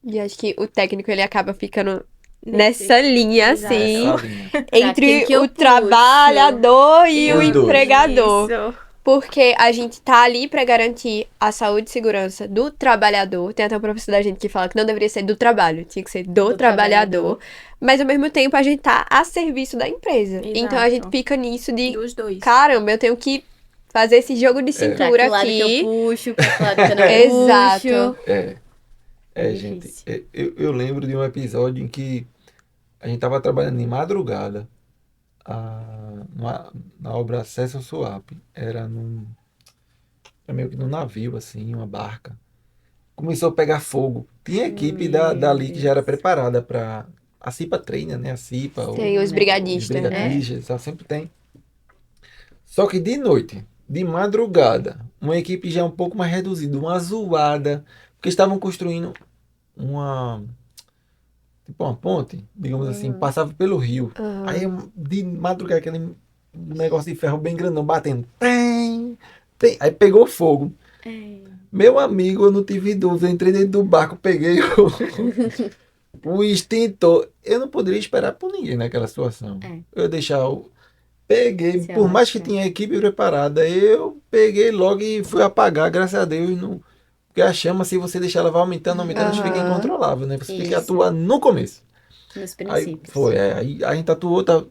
E acho que o técnico, ele acaba ficando nessa linha, Exato. assim, Essa linha. entre que eu o puxo. trabalhador e o Os dois. empregador. Isso. Porque a gente tá ali pra garantir a saúde e segurança do trabalhador. Tem até um professor da gente que fala que não deveria ser do trabalho, tinha que ser do trabalhador. Mas, ao mesmo tempo, a gente tá a serviço da empresa. Exato. Então, a gente fica nisso de, Dos dois. caramba, eu tenho que fazer esse jogo de Pra cintura que lado que aqui. eu puxo, pra que lado que eu não puxo. Exato. gente, difícil. eu lembro de um episódio em que a gente tava trabalhando de madrugada na obra Cecil Suape. Era meio que num navio, assim, uma barca. Começou a pegar fogo. Tinha equipe Meu dali que já era Deus. preparada para. A CIPA treina, né? A CIPA, Tem os né? os brigadistas, né? brigadistas, tá? Sempre tem. Só que de noite, de madrugada, uma equipe já um pouco mais reduzida, uma zoada, porque estavam construindo uma, tipo uma ponte, digamos assim, Uhum. passava pelo rio. Aí Aham. de madrugada, aquele negócio de ferro bem grandão batendo. Tem, tem. Aí pegou fogo. É. Meu amigo, eu não tive dúvida, eu entrei dentro do barco, peguei o extintor. Eu não poderia esperar por ninguém naquela situação. É. Eu ia deixar o. Peguei, Se por mais que alascar. tinha a equipe preparada, eu peguei logo e fui apagar, graças a Deus. Não... Porque a chama, se você deixar ela vai aumentando, aumentando, fica Aham. incontrolável, né? Você tem que Isso. atuar no começo. Nos Aí princípios. foi, aí a gente atuou, tá,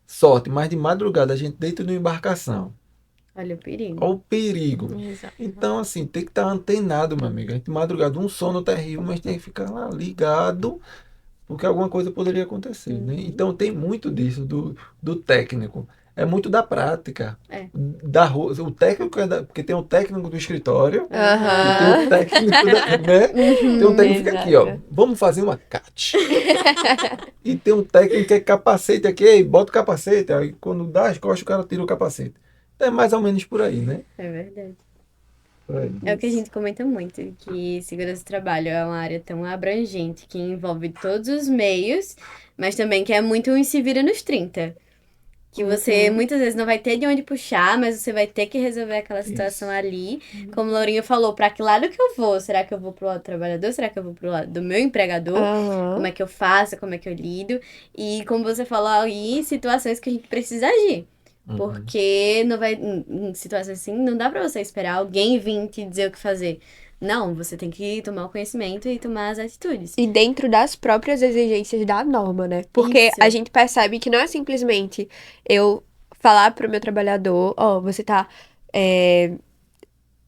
sorte, mas de madrugada a gente dentro de uma embarcação. Olha o perigo. Olha o perigo. Exato. Então, assim, tem que estar antenado, meu amigo. A gente, de madrugada, um sono terrível, mas tem que ficar lá ligado, porque alguma coisa poderia acontecer, né? Uhum. Então, tem muito disso do técnico. É muito da prática. É. O técnico porque tem o técnico do escritório, e tem Aham. o técnico né? Tem um técnico que fica aqui, ó. Exato. Vamos fazer uma CAT. E tem um técnico que é capacete aqui, aí bota o capacete, aí quando dá as costas, o cara tira o capacete. É mais ou menos por aí, né? É verdade. Por aí. É o que a gente comenta muito, que segurança do trabalho é uma área tão abrangente, que envolve todos os meios, mas também que é muito um se vira nos 30. Que você muitas vezes não vai ter de onde puxar, mas você vai ter que resolver aquela situação Isso. ali. Como o Lourinho falou, pra que lado que eu vou? Será que eu vou pro lado do trabalhador? Será que eu vou pro lado do meu empregador? Como Aham. é que eu faço? Como é que eu lido? E como você falou aí, situações que a gente precisa agir. Uhum. Porque não vai, em situações assim, não dá pra você esperar alguém vir te dizer o que fazer. Não, você tem que tomar o conhecimento e tomar as atitudes. E dentro das próprias exigências da norma, né? Porque Isso. a gente percebe que não é simplesmente eu falar pro meu trabalhador, ó, você tá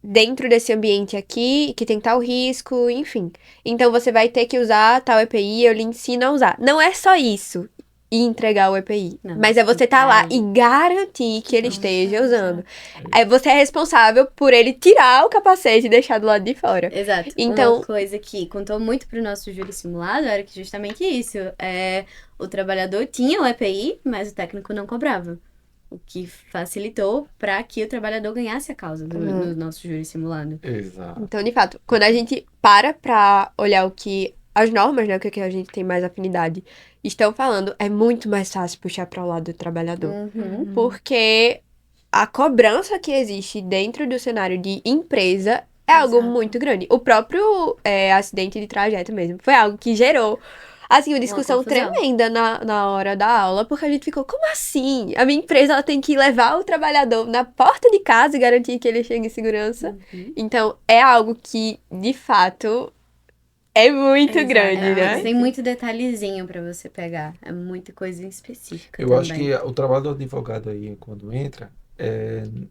dentro desse ambiente aqui, que tem tal risco, enfim. Então você vai ter que usar tal EPI, eu lhe ensino a usar. Não é só isso e entregar o EPI, Não, mas é você estar lá tem que e garantir que ele esteja usando. Exato. Aí você é responsável por ele tirar o capacete e deixar do lado de fora. Exato. Então- Uma coisa que contou muito pro nosso júri simulado era que justamente isso. O trabalhador tinha o EPI, mas o técnico não cobrava. O que facilitou para que o trabalhador ganhasse a causa no nosso júri simulado. Exato. Então, de fato, quando a gente para pra olhar o que as normas, né, o que a gente tem mais afinidade, estão falando, é muito mais fácil puxar para o lado do trabalhador. Uhum. Porque a cobrança que existe dentro do cenário de empresa é algo Exato. muito grande. O próprio acidente de trajeto mesmo foi algo que gerou, assim, uma discussão confusão. tremenda na hora da aula, porque a gente ficou, como assim? A minha empresa ela tem que levar o trabalhador na porta de casa e garantir que ele chegue em segurança. Uhum. Então, é algo que, de fato, é muito Exato. grande, né? Tem muito detalhezinho para você pegar. É muita coisa específica Eu também. acho que o trabalho do advogado aí, quando entra,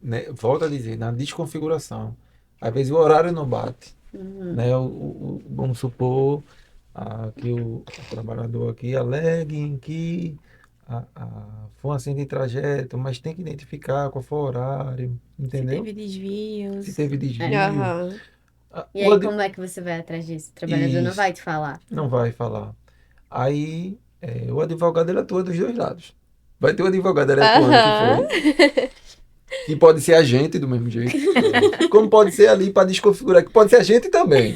né, volta a dizer, na desconfiguração. Às vezes o horário não bate. Uhum. Né? Vamos supor que o trabalhador aqui alegue que foi um acidente de trajeto, mas tem que identificar qual foi o horário, Se entendeu? teve desvios. Se teve desvio. Aham. E aí, como é que você vai atrás disso? O trabalhador não Isso. vai te falar. Não vai falar. Aí, o advogado ele atua dos dois lados. Vai ter o advogado ele atuando que foi. Que pode ser agente do mesmo jeito. Como pode ser ali para desconfigurar, que pode ser agente também.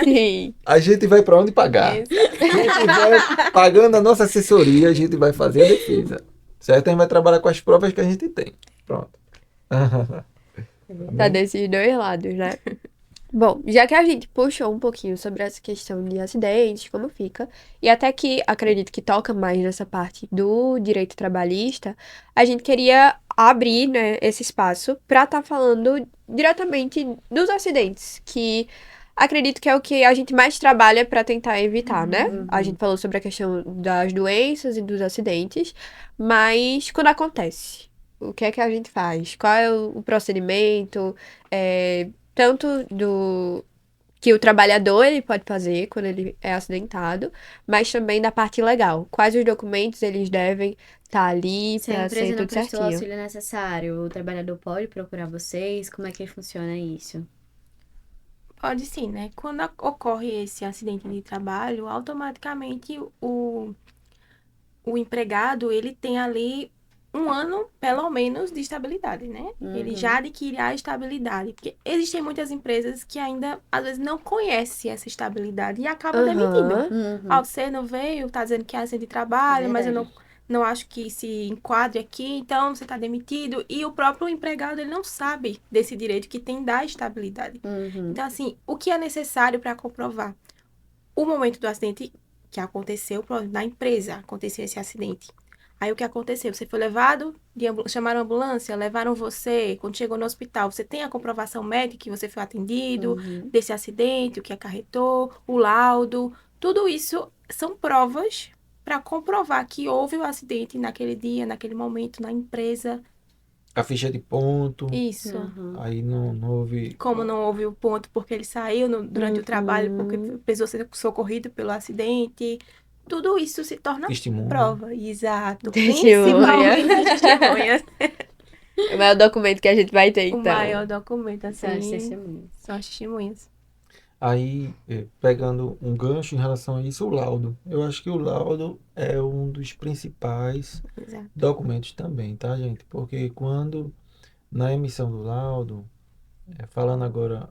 Sim. A gente vai para onde pagar. A gente vai pagando a nossa assessoria, a gente vai fazer a defesa. Certo? A gente vai trabalhar com as provas que a gente tem. Pronto. Tá desses dois lados, né? Bom, já que a gente puxou um pouquinho sobre essa questão de acidentes, como fica, e até que acredito que toca mais nessa parte do direito trabalhista, a gente queria abrir, né, esse espaço para estar falando diretamente dos acidentes, que acredito que é o que a gente mais trabalha para tentar evitar, né? A gente falou sobre a questão das doenças e dos acidentes, mas quando acontece, o que é que a gente faz? Qual é o procedimento? Tanto que o trabalhador ele pode fazer quando ele é acidentado, mas também da parte legal. Quais os documentos eles devem estar ali Se a para empresa ser não tudo prestou o certinho. auxílio necessário, o trabalhador pode procurar vocês? Como é que funciona isso? Pode sim, né? Quando ocorre esse acidente de trabalho, automaticamente o empregado, ele tem ali um ano, pelo menos, de estabilidade, né? Ele já adquire a estabilidade. Porque existem muitas empresas que ainda, às vezes, não conhecem essa estabilidade e acabam demitindo. Uhum. Ah, você não veio, tá dizendo que é acidente de trabalho, mas eu Verdade. não acho que se enquadre aqui, então você tá demitido. E o próprio empregado, ele não sabe desse direito que tem da estabilidade. Uhum. Então, assim, o que é necessário para comprovar? O momento do acidente que aconteceu na empresa, aconteceu esse acidente. Aí o que aconteceu? Você foi levado, chamaram a ambulância, levaram você, quando chegou no hospital, você tem a comprovação médica que você foi atendido, desse acidente, o que acarretou, o laudo, tudo isso são provas para comprovar que houve o acidente naquele dia, naquele momento, na empresa. A ficha de ponto, Isso. Uhum. aí não houve. Como não houve o ponto porque ele saiu durante o trabalho, porque precisou ser socorrido pelo acidente. Tudo isso se torna Testemunha. prova. Exato. Testemunha. Principalmente testemunhas. É o maior documento que a gente vai ter, O então. maior documento, São as assim, testemunhas. são as testemunhas. Aí, pegando um gancho em relação a isso, o laudo. Eu acho que o laudo é um dos principais Exato. documentos também, tá, gente? Porque quando, na emissão do laudo, falando agora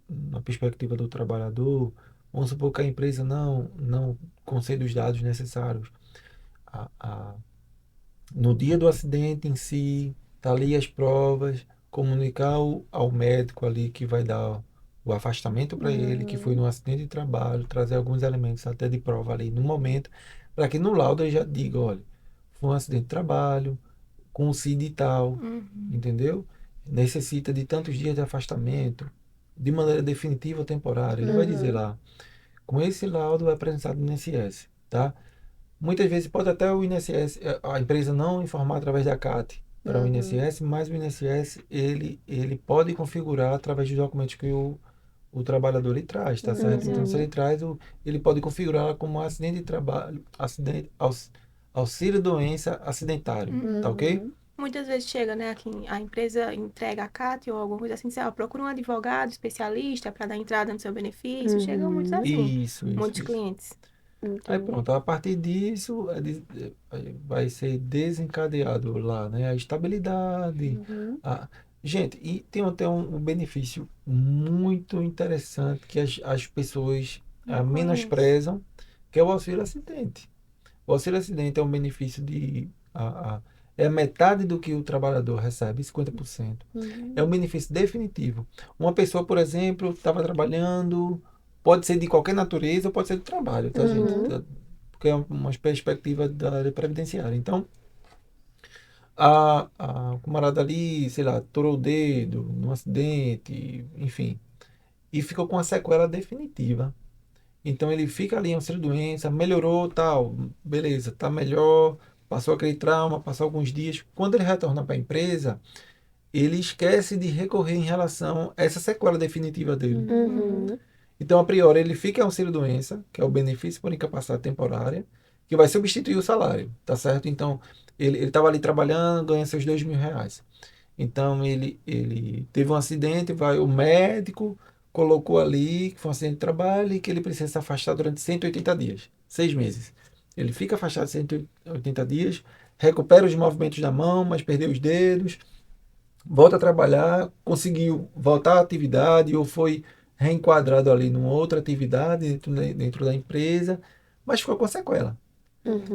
na perspectiva do trabalhador, vamos supor que a empresa não concede os dados necessários. A, a- no dia do acidente em si, tá ali as provas, comunicar ao médico ali que vai dar o afastamento para ele, que foi no acidente de trabalho, trazer alguns elementos até de prova ali no momento, para que no laudo ele já diga, olha, foi um acidente de trabalho, com o CID e tal, entendeu? Necessita de tantos dias de afastamento, de maneira definitiva ou temporária. Ele vai dizer lá, com esse laudo é apresentado no INSS, tá? Muitas vezes pode até o INSS, a empresa não informar através da CAT para o INSS, mas o INSS ele pode configurar através dos documentos que o trabalhador ele traz, tá certo? Então, se ele traz, ele pode configurar como acidente de trabalho, auxílio doença acidentário, tá ok? Muitas vezes chega, né, aqui a empresa entrega a CAT ou alguma coisa assim, diz, procura um advogado especialista para dar entrada no seu benefício. Chegam muitos assim, Isso, muitos isso. clientes. Aí pronto, a partir disso vai ser desencadeado lá, né? A estabilidade. Gente, e tem até um benefício muito interessante que as pessoas Não menosprezam, que é o auxílio acidente. O auxílio acidente é um benefício é metade do que o trabalhador recebe, 50%. É um benefício definitivo. Uma pessoa, por exemplo, estava trabalhando, pode ser de qualquer natureza ou pode ser de trabalho, tá, gente? Porque é uma perspectiva da área previdenciária. Então, a camarada ali, sei lá, torou o dedo num acidente, enfim, e ficou com a sequela definitiva. Então ele fica ali em auxílio doença, melhorou, tal, beleza, tá melhor, passou aquele trauma, passou alguns dias. Quando ele retorna para a empresa, ele esquece de recorrer em relação a essa sequela definitiva dele. Então, a priori, ele fica em auxílio doença, que é o benefício por incapacidade temporária, que vai substituir o salário, tá certo? Então, ele estava ali trabalhando, ganha seus R$ 2.000. Então, ele teve um acidente, o médico colocou ali que foi um acidente de trabalho e que ele precisa se afastar durante 180 dias, 6 meses. Ele fica afastado 180 dias, recupera os movimentos da mão, mas perdeu os dedos, volta a trabalhar, conseguiu voltar à atividade ou foi reenquadrado ali numa outra atividade dentro da empresa, mas ficou com sequela.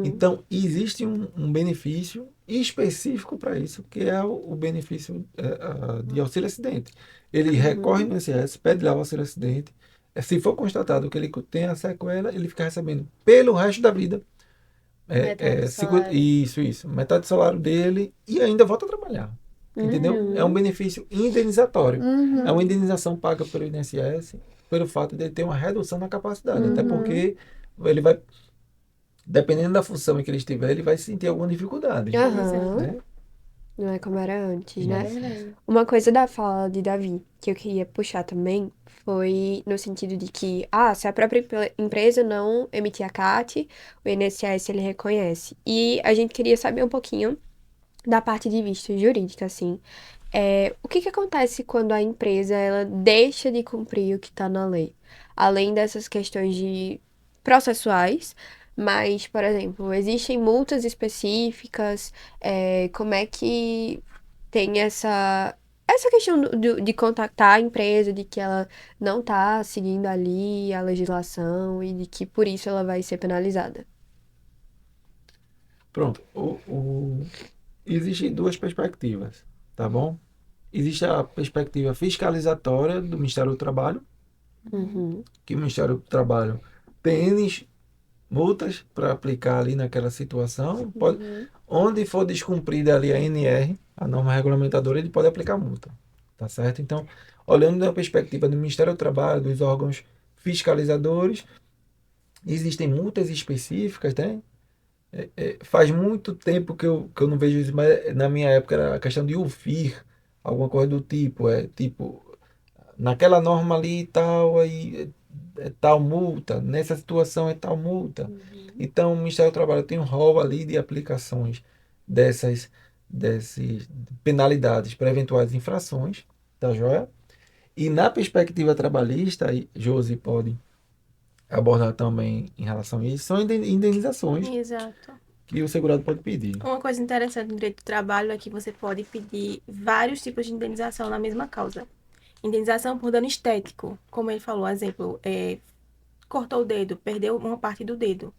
Então, existe um benefício específico para isso, que é o benefício de auxílio acidente. Ele recorre no INSS, pede lá o auxílio acidente. Se for constatado que ele tem a sequela, ele fica recebendo pelo resto da vida. Metade do salário. Isso. Metade do salário dele e ainda volta a trabalhar. Entendeu? É um benefício indenizatório. É uma indenização paga pelo INSS pelo fato de ele ter uma redução na capacidade. Até porque ele vai, dependendo da função em que ele estiver, ele vai sentir alguma dificuldade. Né? Não é como era antes, É né? verdade. Uma coisa da fala de Davi que eu queria puxar também foi no sentido de que, se a própria empresa não emitir a CAT, o INSS ele reconhece. E a gente queria saber um pouquinho da parte de vista jurídica, assim. O que que acontece quando a empresa ela deixa de cumprir o que está na lei? Além dessas questões de processuais, mas, por exemplo, existem multas específicas, como é que tem essa questão de contactar a empresa, de que ela não está seguindo ali a legislação e de que por isso ela vai ser penalizada. Pronto. Existem duas perspectivas, tá bom? Existe a perspectiva fiscalizatória do Ministério do Trabalho, Uhum. que o Ministério do Trabalho tem N multas para aplicar ali naquela situação. Onde for descumprida ali a NR, a norma regulamentadora, ele pode aplicar multa, tá certo? Então, olhando da perspectiva do Ministério do Trabalho, dos órgãos fiscalizadores, existem multas específicas, né? Faz muito tempo que eu não vejo isso, mas na minha época era a questão de UFIR, alguma coisa do tipo, tipo, naquela norma ali e tal, aí é tal multa, nessa situação é tal multa. Então, o Ministério do Trabalho tem um rol ali de aplicações dessas penalidades para eventuais infrações, tá joia? E na perspectiva trabalhista, aí Josi pode abordar também em relação a isso, são indenizações Exato. que o segurado pode pedir. Uma coisa interessante no direito do trabalho é que você pode pedir vários tipos de indenização na mesma causa. Indenização por dano estético, como ele falou, exemplo, cortou o dedo, perdeu uma parte do dedo.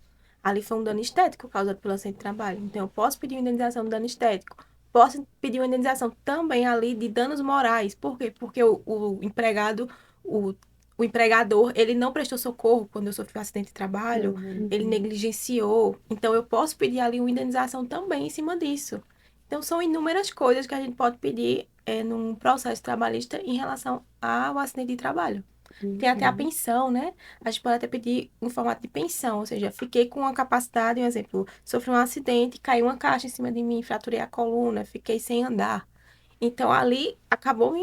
Ali foi um dano estético causado pelo acidente de trabalho. Então, eu posso pedir uma indenização de dano estético. Posso pedir uma indenização também ali de danos morais. Por quê? Porque o empregado, o, o empregador, ele não prestou socorro quando eu sofri um acidente de trabalho, ele negligenciou. Então, eu posso pedir ali uma indenização também em cima disso. Então, são inúmeras coisas que a gente pode pedir num processo trabalhista em relação ao acidente de trabalho. Tem até a pensão, né? A gente pode até pedir em formato de pensão, ou seja, fiquei com a capacidade, um exemplo, sofri um acidente, caiu uma caixa em cima de mim, fraturei a coluna, fiquei sem andar. Então, ali acabou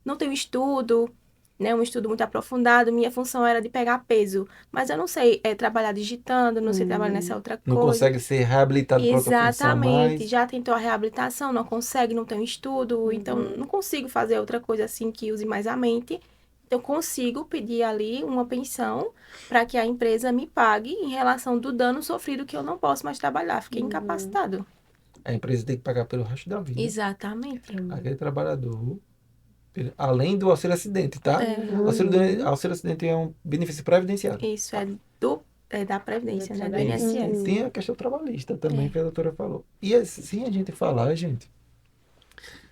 não tenho estudo, né? Um estudo muito aprofundado, minha função era de pegar peso, mas eu não sei trabalhar digitando, não sei trabalhar nessa outra Não coisa. consegue ser reabilitado para outra função Exatamente, mais. já tentou a reabilitação, não consegue, não tem um estudo, então não consigo fazer outra coisa assim que use mais a mente. Então, eu consigo pedir ali uma pensão para que a empresa me pague em relação do dano sofrido que eu não posso mais trabalhar. Fiquei incapacitado. A empresa tem que pagar pelo resto da vida. Exatamente. Aquele trabalhador, além do auxílio acidente, tá? Auxílio acidente é um benefício previdenciário. Isso é da Previdência, né? Do Trabalhista. INSS. Tem a questão trabalhista também, que a doutora falou. E assim a gente falar, gente,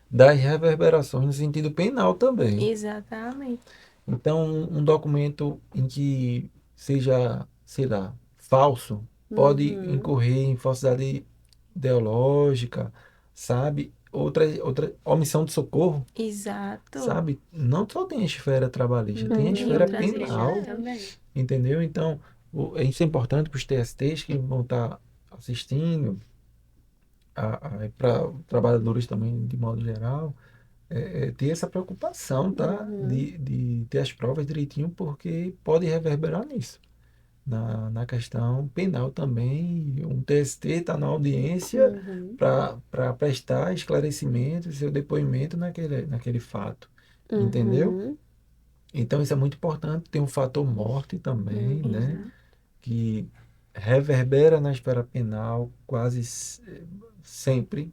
das reverberações no sentido penal também. Exatamente. Então, um documento em que seja, sei lá, falso, pode incorrer em falsidade ideológica, sabe? Outra omissão de socorro, Exato. sabe? Não só tem a esfera trabalhista, tem a Tem esfera outras penal, esferas. Também. entendeu? Então, isso é importante para os TSTs que vão estar assistindo, para trabalhadores também, de modo geral, ter essa preocupação, tá? De ter as provas direitinho, porque pode reverberar nisso. Na questão penal também, um TST está na audiência para prestar esclarecimento, seu depoimento naquele fato, entendeu? Então isso é muito importante. Tem um fator morte também, né? Que reverbera na esfera penal quase sempre,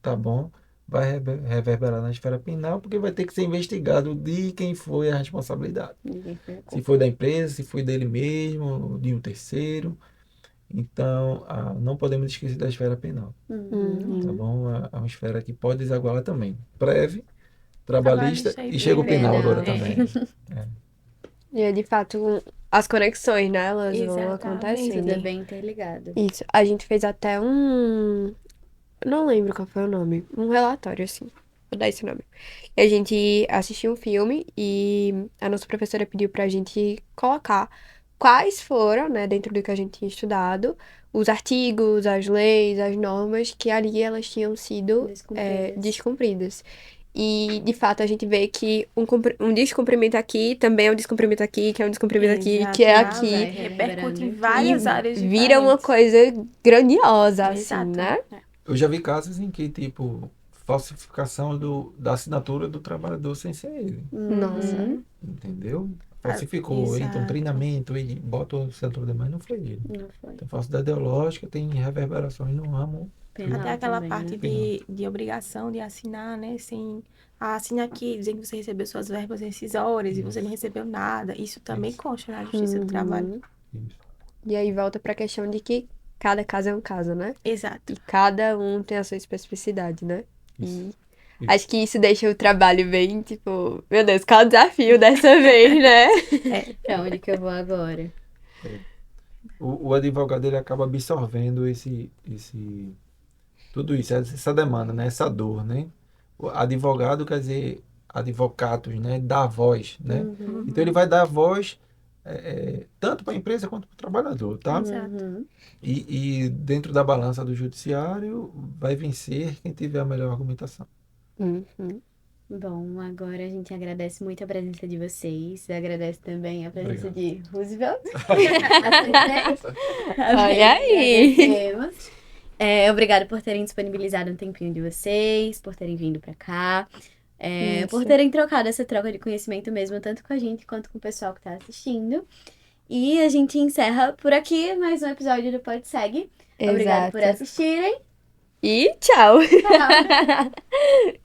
tá bom? Vai reverberar na esfera penal, porque vai ter que ser investigado de quem foi a responsabilidade. Se foi da empresa, se foi dele mesmo, de um terceiro. Então, não podemos esquecer da esfera penal, tá bom? É uma esfera que pode desaguar também. Breve, trabalhista Trabalhista e e chega o penal penal. agora também. E de fato, as conexões, né? Elas vão Exatamente. acontecendo. Tudo é bem interligado. Isso. A gente fez até um. Eu não lembro qual foi o nome. Um relatório, assim. Vou dar esse nome. E a gente assistiu um filme e a nossa professora pediu pra gente colocar quais foram, né, dentro do que a gente tinha estudado, os artigos, as leis, as normas que ali elas tinham sido descumpridas. E, de fato, a gente vê que um descumprimento aqui também é um descumprimento aqui, que é um descumprimento aqui, que é Exato, aqui. repercute em várias áreas Vira uma diferentes. coisa grandiosa, assim, Exato. né? Eu já vi casos em que, tipo, falsificação da assinatura do trabalhador sem ser ele. Nossa. Entendeu? Falsificou, entra um exato. treinamento e bota o assinatura de mas não foi ele. Não foi. Então, falsidade ideológica tem reverberações no ramo. Penal Até aquela também, parte né? de obrigação de assinar, né? Sem assina aqui, dizendo que você recebeu suas verbas rescisórias e você não recebeu nada. Isso também consta na Justiça do Trabalho. Isso. E aí volta pra questão de que cada caso é um caso, né? Exato. E cada um tem a sua especificidade, né? E Isso. acho que isso deixa o trabalho bem, tipo, meu Deus, qual o desafio dessa vez, né? Pra onde que eu vou agora? O advogado ele acaba absorvendo tudo isso, essa demanda, né? Essa dor, né? O advogado quer dizer advocatos, né? Dá voz, né? Então ele vai dar voz tanto para a empresa quanto para o trabalhador, tá? Exato. E dentro da balança do judiciário vai vencer quem tiver a melhor argumentação. Bom, agora a gente agradece muito a presença de vocês. Agradece também a presença de Roosevelt. Olha aí! Agradecemos. Obrigada por terem disponibilizado um tempinho de vocês, por terem vindo pra cá, por terem trocado essa troca de conhecimento mesmo, tanto com a gente quanto com o pessoal que tá assistindo. E a gente encerra por aqui mais um episódio do Pode Segue. Obrigada por assistirem. E tchau! Tchau.